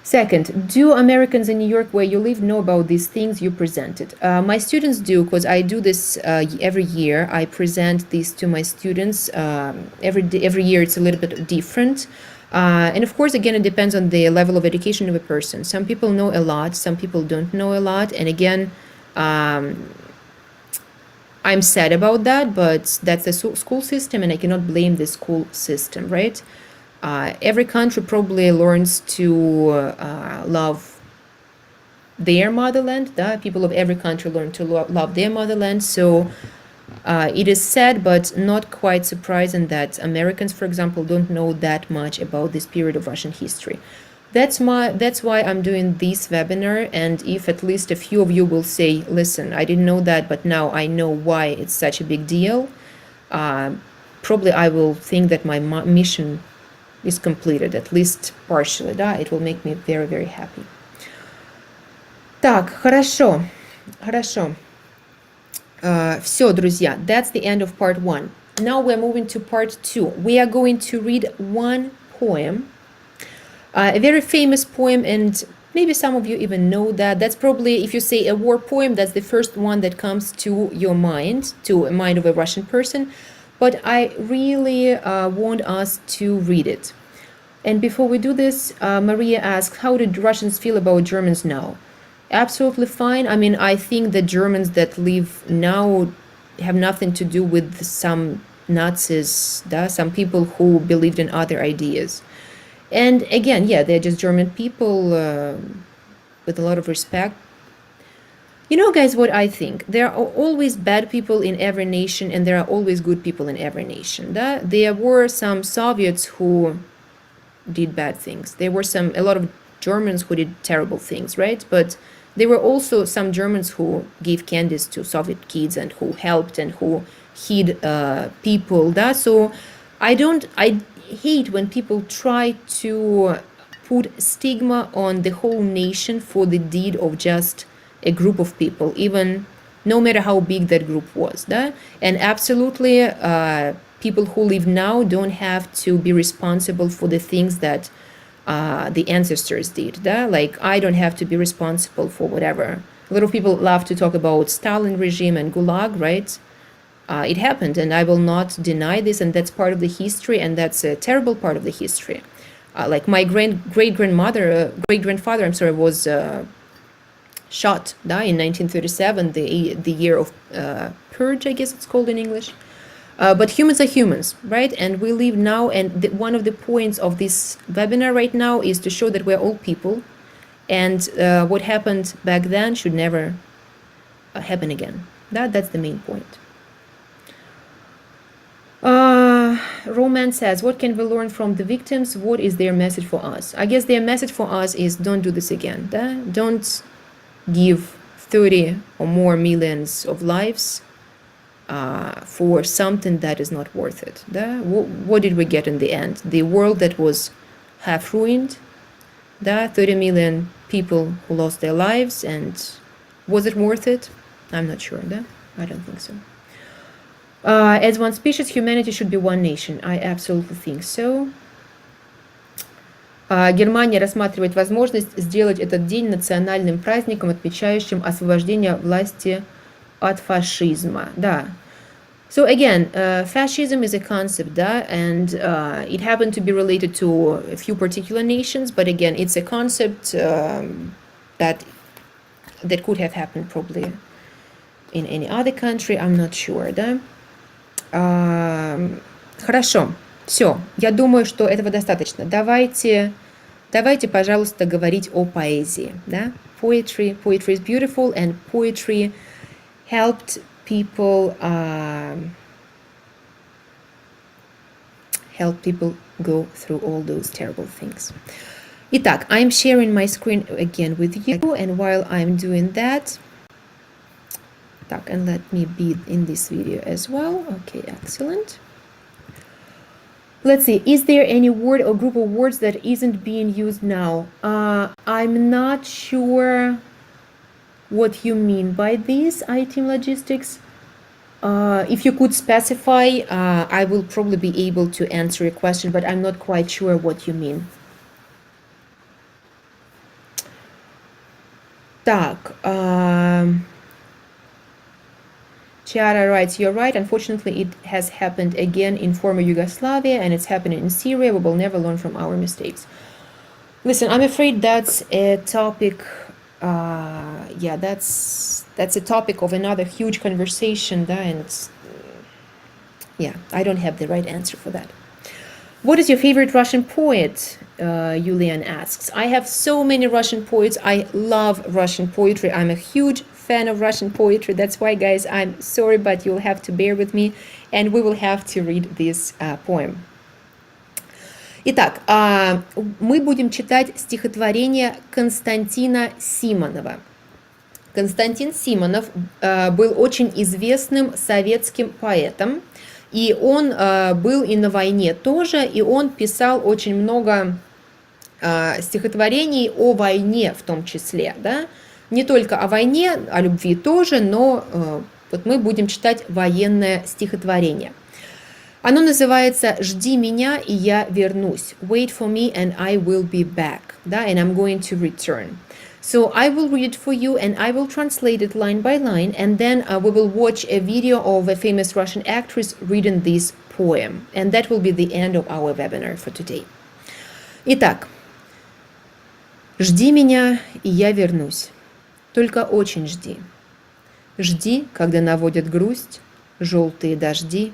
Second, do Americans in New York, where you live, know about these things you presented? My students do, because I do this every year. I present these to my students. Every year it's a little bit different. And of course, again, it depends on the level of education of a person. Some people know a lot, some people don't know a lot. And again, I'm sad about that, but that's the school system and I cannot blame the school system, right? Every country probably learns to love their motherland. People of every country learn to love their motherland. So it is sad, but not quite surprising that Americans, for example, don't know that much about this period of Russian history. That's why I'm doing this webinar. And if at least a few of you will say, listen, I didn't know that, but now I know why it's such a big deal, probably I will think that my mission is completed, at least partially. It will make me very, very happy. Так, хорошо. Все, друзья, that's the end of part 1. Now we're moving to part 2. We are going to read one poem, a very famous poem, and maybe some of you even know that. That's probably, if you say a war poem, that's the first one that comes to your mind, to a mind of a Russian person. But I really want us to read it. And before we do this, Maria asks, how do Russians feel about Germans now? Absolutely fine. I mean, I think the Germans that live now have nothing to do with some Nazis, some people who believed in other ideas. And again, yeah, they're just German people with a lot of respect. You know, guys, what I think? There are always bad people in every nation and there are always good people in every nation. There were some Soviets who did bad things. There were a lot of Germans who did terrible things, right? But there were also some Germans who gave candies to Soviet kids and who helped and who hid people. So I hate when people try to put stigma on the whole nation for the deed of just a group of people, even no matter how big that group was. And absolutely, people who live now don't have to be responsible for the things that the ancestors did. Like, I don't have to be responsible for whatever. A lot of people love to talk about Stalin regime and Gulag, right? It happened, and I will not deny this, and that's part of the history, and that's a terrible part of the history. Like my great-grandfather, was shot in 1937, the year of purge, I guess it's called in English. But humans are humans, right? And we live now, and one of the points of this webinar right now is to show that we're all people, and what happened back then should never happen again. That's the main point. Roman says, what can we learn from the victims? What is their message for us? I guess their message for us is don't do this again. Don't give 30 or more millions of lives for something that is not worth it. Да? What did we get in the end? The world that was half ruined, да? 30 million people who lost their lives, and was it worth it? I'm not sure, да? I don't think so. As one species, humanity should be one nation. I absolutely think so. Германия рассматривает возможность сделать этот день национальным праздником, отмечающим освобождение власти от фашизма. Да. So again, fascism is a concept, да, and it happened to be related to a few particular nations, but again, it's a concept that could have happened probably in any other country. I'm not sure, да. Хорошо, все. Я думаю, что этого достаточно. Давайте, пожалуйста, говорить о поэзии. Да? Poetry is beautiful, and poetry helped people go through all those terrible things. Итак, I'm sharing my screen again with you, and while I'm doing that, and let me be in this video as well. Okay, excellent. Let's see, is there any word or group of words that isn't being used now? I'm not sure what you mean by this, iTeam Logistics. If you could specify, I will probably be able to answer your question, but I'm not quite sure what you mean. Так, Chiara writes, you're right, unfortunately it has happened again in former Yugoslavia, and it's happening in Syria. We will never learn from our mistakes. Listen, I'm afraid that's a topic, that's a topic of another huge conversation, and it's, I don't have the right answer for that. What is your favorite Russian poet? Yulian asks. I have so many Russian poets. I love Russian poetry. I'm a huge fan of Russian poetry. That's why, guys, I'm sorry, but you'll have to bear with me, and we will have to read this poem. Итак, мы будем читать стихотворение Константина Симонова. Константин Симонов был очень известным советским поэтом, и он был и на войне тоже, и он писал очень много стихотворений о войне в том числе, да? Не только о войне, о любви тоже, но вот мы будем читать военное стихотворение. Оно называется «Жди меня, и я вернусь». Wait for me, and I will be back. Да? And I'm going to return. So I will read it for you, and I will translate it line by line, and then we will watch a video of a famous Russian actress reading this poem. And that will be the end of our webinar for today. Итак, «Жди меня, и я вернусь. Только очень жди. Жди, когда наводят грусть желтые дожди.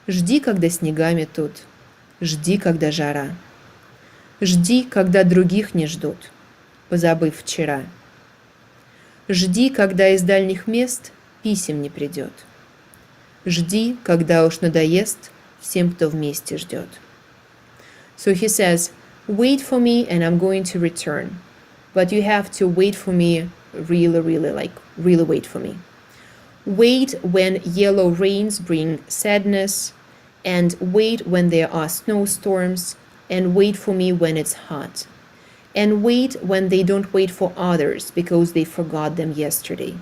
Жди, когда снега метут. Жди, когда жара. Жди, когда других не ждут, позабыв вчера. Жди, когда из дальних мест писем не придет. Жди, когда уж надоест всем, кто вместе ждет. So he says, wait for me and I'm going to return. But you have to wait for me, really wait for me. Wait when yellow rains bring sadness, and wait when there are snowstorms, and wait for me when it's hot. And wait when they don't wait for others because they forgot them yesterday.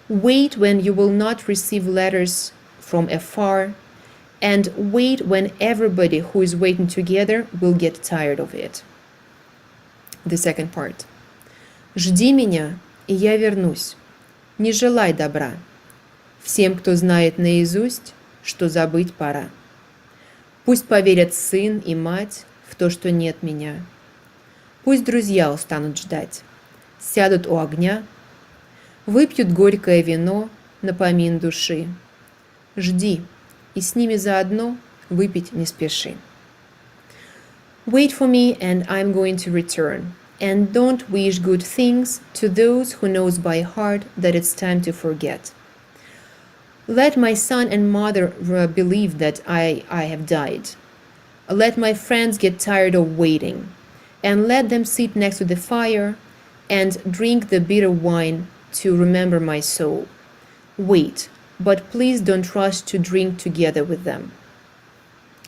Wait when you will not receive letters from afar, and wait when everybody who is waiting together will get tired of it. The second part. Жди меня, и я вернусь. Не желай добра. Всем, кто знает наизусть, что забыть пора. Пусть поверят сын и мать в то, что нет меня. Пусть друзья устанут ждать, сядут у огня, выпьют горькое вино на помин души. Жди, и с ними заодно выпить не спеши. Wait for me, and I'm going to return. And don't wish good things to those who knows by heart that it's time to forget. Let my son and mother believe that I have died. Let my friends get tired of waiting, and let them sit next to the fire and drink the bitter wine to remember my soul. Wait, but please don't rush to drink together with them.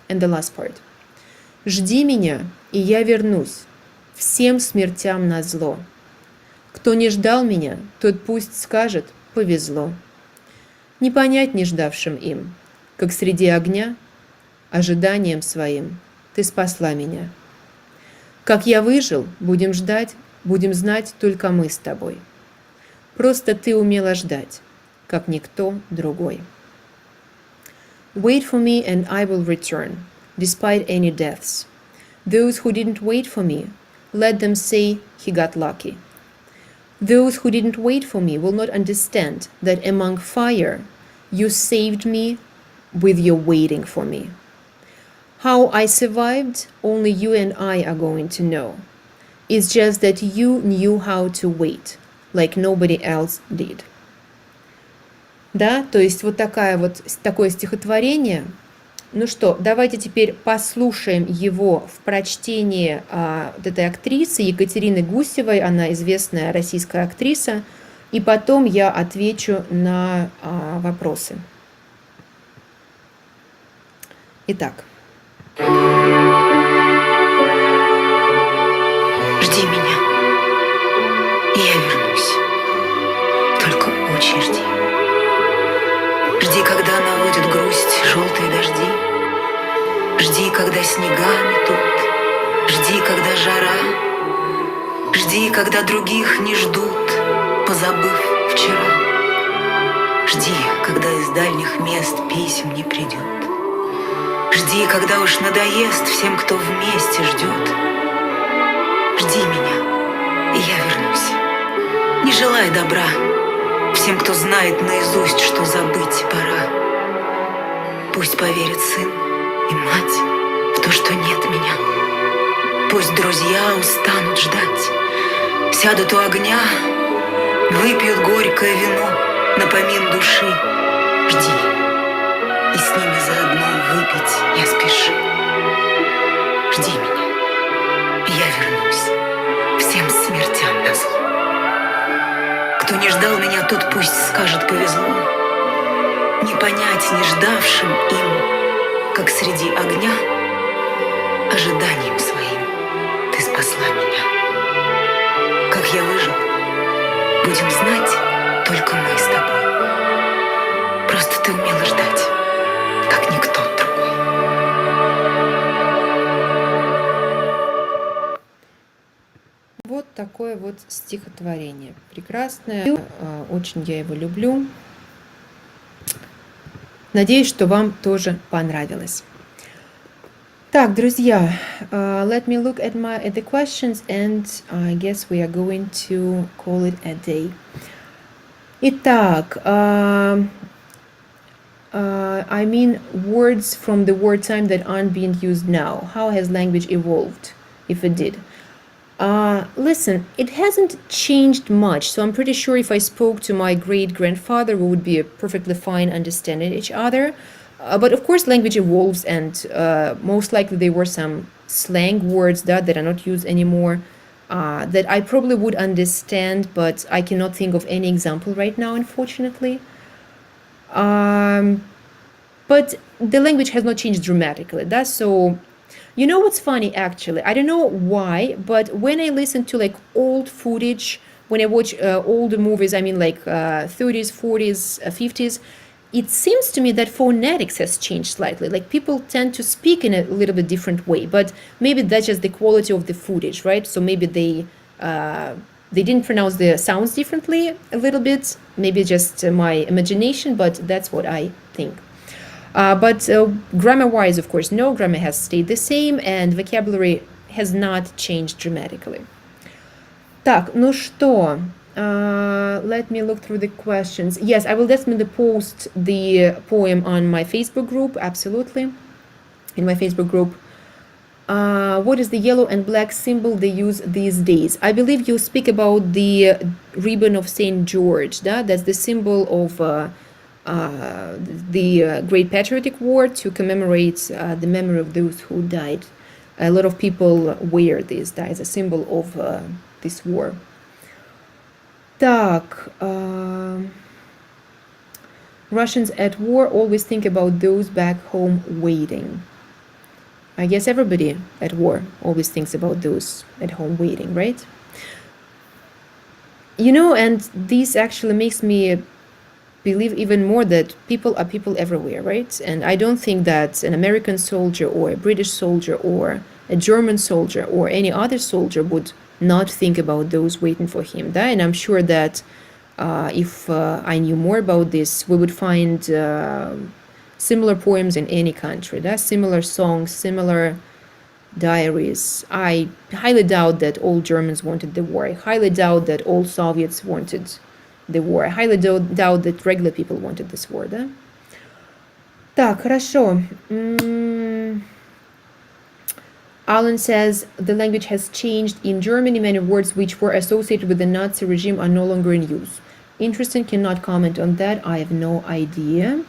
And the last part. Жди меня, и я вернусь, всем смертям назло. Кто не ждал меня, тот пусть скажет, повезло. Не понять не ждавшим им, как среди огня, ожиданием своим ты спасла меня. Как я выжил, будем знать только мы с тобой. Просто ты умела ждать, как никто другой. Wait for me and I will return, despite any deaths. Those who didn't wait for me, let them say he got lucky. Those who didn't wait for me will not understand that among fire you saved me with your waiting for me. How I survived, only you and I are going to know. It's just that you knew how to wait, like nobody else did. Да, то есть вот такое стихотворение. Ну что, давайте теперь послушаем его в прочтении вот этой актрисы Екатерины Гусевой, она известная российская актриса, и потом я отвечу на вопросы. Итак. Жди меня, и я вернусь. Только очень жди. Жди, когда наводят грусть желтые дожди. Жди, когда снега метут. Жди, когда жара. Жди, когда других не ждут, позабыв вчера. Жди, когда из дальних мест писем не придет. Жди, когда уж надоест всем, кто вместе ждет. Жди меня, и я вернусь. Не желай добра всем, кто знает наизусть, что забыть пора. Пусть поверит сын и мать в то, что нет меня. Пусть друзья устанут ждать, сядут у огня, выпьют горькое вино, напомин души. Жди, и с ними заодно выпить я спешу. Жди меня, и я вернусь всем смертям назло. Кто не ждал меня, тот пусть скажет повезло. Не понять не ждавшим им, как среди огня, ожиданием своим ты спасла меня. Как я выжил, будем знать только мы с тобой. Просто ты умела ждать, как никто другой. Вот такое вот стихотворение. Прекрасное. Очень я его люблю. Надеюсь, что вам тоже понравилось. Так, друзья, let me look at the questions, and I guess we are going to call it a day. Итак, I mean words from the wartime that aren't being used now. How has language evolved, if it did? Listen, it hasn't changed much, so I'm pretty sure if I spoke to my great-grandfather, we would be perfectly fine understanding each other. But of course, language evolves, and most likely there were some slang words that are not used anymore that I probably would understand, but I cannot think of any example right now, unfortunately. But the language has not changed dramatically. So, you know what's funny, actually? I don't know why, but when I listen to like old footage, when I watch older movies, I mean like 30s, 40s, 50s, it seems to me that phonetics has changed slightly. Like people tend to speak in a little bit different way, but maybe that's just the quality of the footage, right? So maybe they didn't pronounce the sounds differently a little bit, maybe just my imagination, but that's what I think. But grammar-wise, of course, no, grammar has stayed the same, and vocabulary has not changed dramatically. Так, ну что, let me look through the questions. Yes, I will definitely post the poem on my Facebook group, absolutely, in my Facebook group. What is the yellow and black symbol they use these days? I believe you speak about the ribbon of St. George, that's the symbol of the Great Patriotic War to commemorate the memory of those who died. A lot of people wear this as a symbol of this war. Так, Russians at war always think about those back home waiting. I guess everybody at war always thinks about those at home waiting, right? You know, and this actually makes me believe even more that people are people everywhere, right? And I don't think that an American soldier or a British soldier or a German soldier or any other soldier would not think about those waiting for him. Да? And I'm sure that if I knew more about this, we would find similar poems in any country, да? Similar songs, similar diaries. I highly doubt that all Germans wanted the war. I highly doubt that all Soviets wanted the war. I highly doubt that regular people wanted this war, да? Так, хорошо. Alan says the language has changed in Germany. Many words which were associated with the Nazi regime are no longer in use. Interesting, cannot comment on that. I have no idea.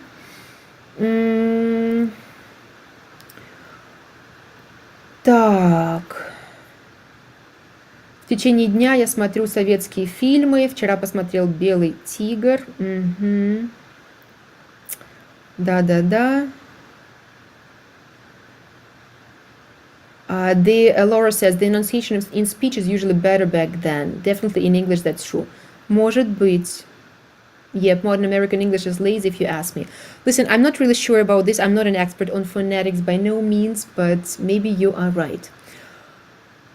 Так. В течение дня я смотрю советские фильмы. Вчера посмотрел «Белый тигр». Угу. Да-да-да. Laura says the enunciation in speech is usually better back then. Definitely in English, that's true. Может быть. Yep, modern American English is lazy if you ask me. Listen, I'm not really sure about this. I'm not an expert on phonetics by no means, but maybe you are right.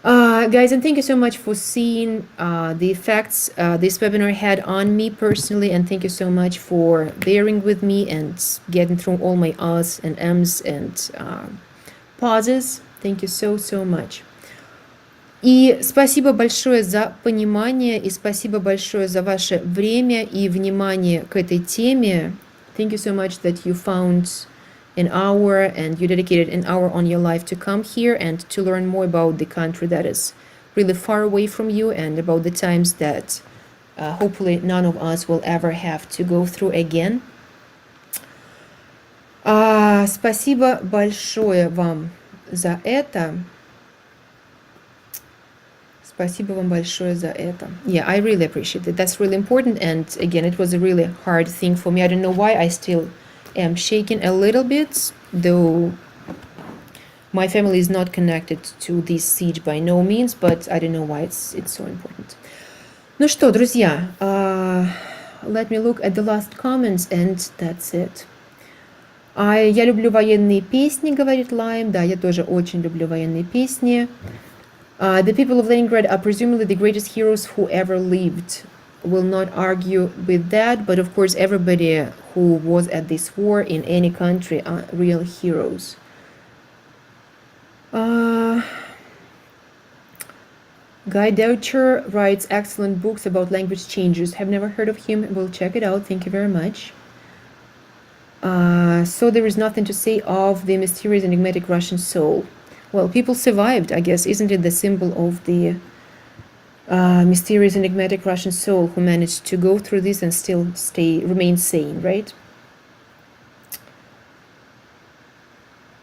Guys, and thank you so much for seeing the effects this webinar had on me personally, and thank you so much for bearing with me and getting through all my R's and M's and pauses. Thank you so much. И спасибо большое за понимание, и спасибо большое за ваше время и внимание к этой теме. Thank you so much that you found an hour and you dedicated an hour on your life to come here and to learn more about the country that is really far away from you and about the times that hopefully none of us will ever have to go through again. Спасибо большое вам за это. Спасибо вам большое за это. Yeah, I really appreciate it. That's really important. And again, it was a really hard thing for me. I don't know why I still am shaking a little bit, though my family is not connected to this siege by no means, but I don't know why it's so important. Ну что, друзья, let me look at the last comments, and that's it. Я люблю военные песни, говорит Лайм. Да, я тоже очень люблю военные песни. The people of Leningrad are presumably the greatest heroes who ever lived. Will not argue with that, but of course everybody who was at this war in any country are real heroes. Guy Doucher writes excellent books about language changes. Have never heard of him. We'll check it out. Thank you very much. So there is nothing to say of the mysterious enigmatic Russian soul. Well, people survived, I guess. Isn't it the symbol of the mysterious enigmatic Russian soul who managed to go through this and still remain sane, right?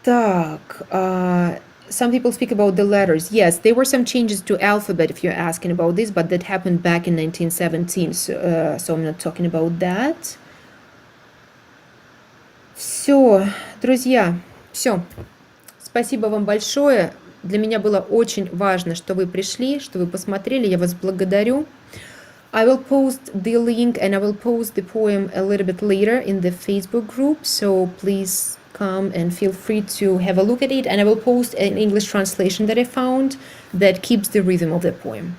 Так, some people speak about the letters. Yes, there were some changes to alphabet if you're asking about this, but that happened back in 1917, so I'm not talking about that. Все, друзья, все. Спасибо вам большое. Для меня было очень важно, что вы пришли, что вы посмотрели. Я вас благодарю. I will post the link and I will post the poem a little bit later in the Facebook group. So please come and feel free to have a look at it. And I will post an English translation that I found that keeps the rhythm of the poem.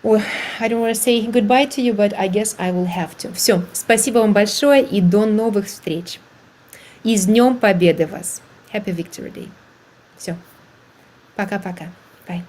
Well, I don't want to say goodbye to you, but I guess I will have to. Все, спасибо вам большое и до новых встреч. И с Днем Победы вас! Happy Victory Day. Все. Пока-пока. Bye.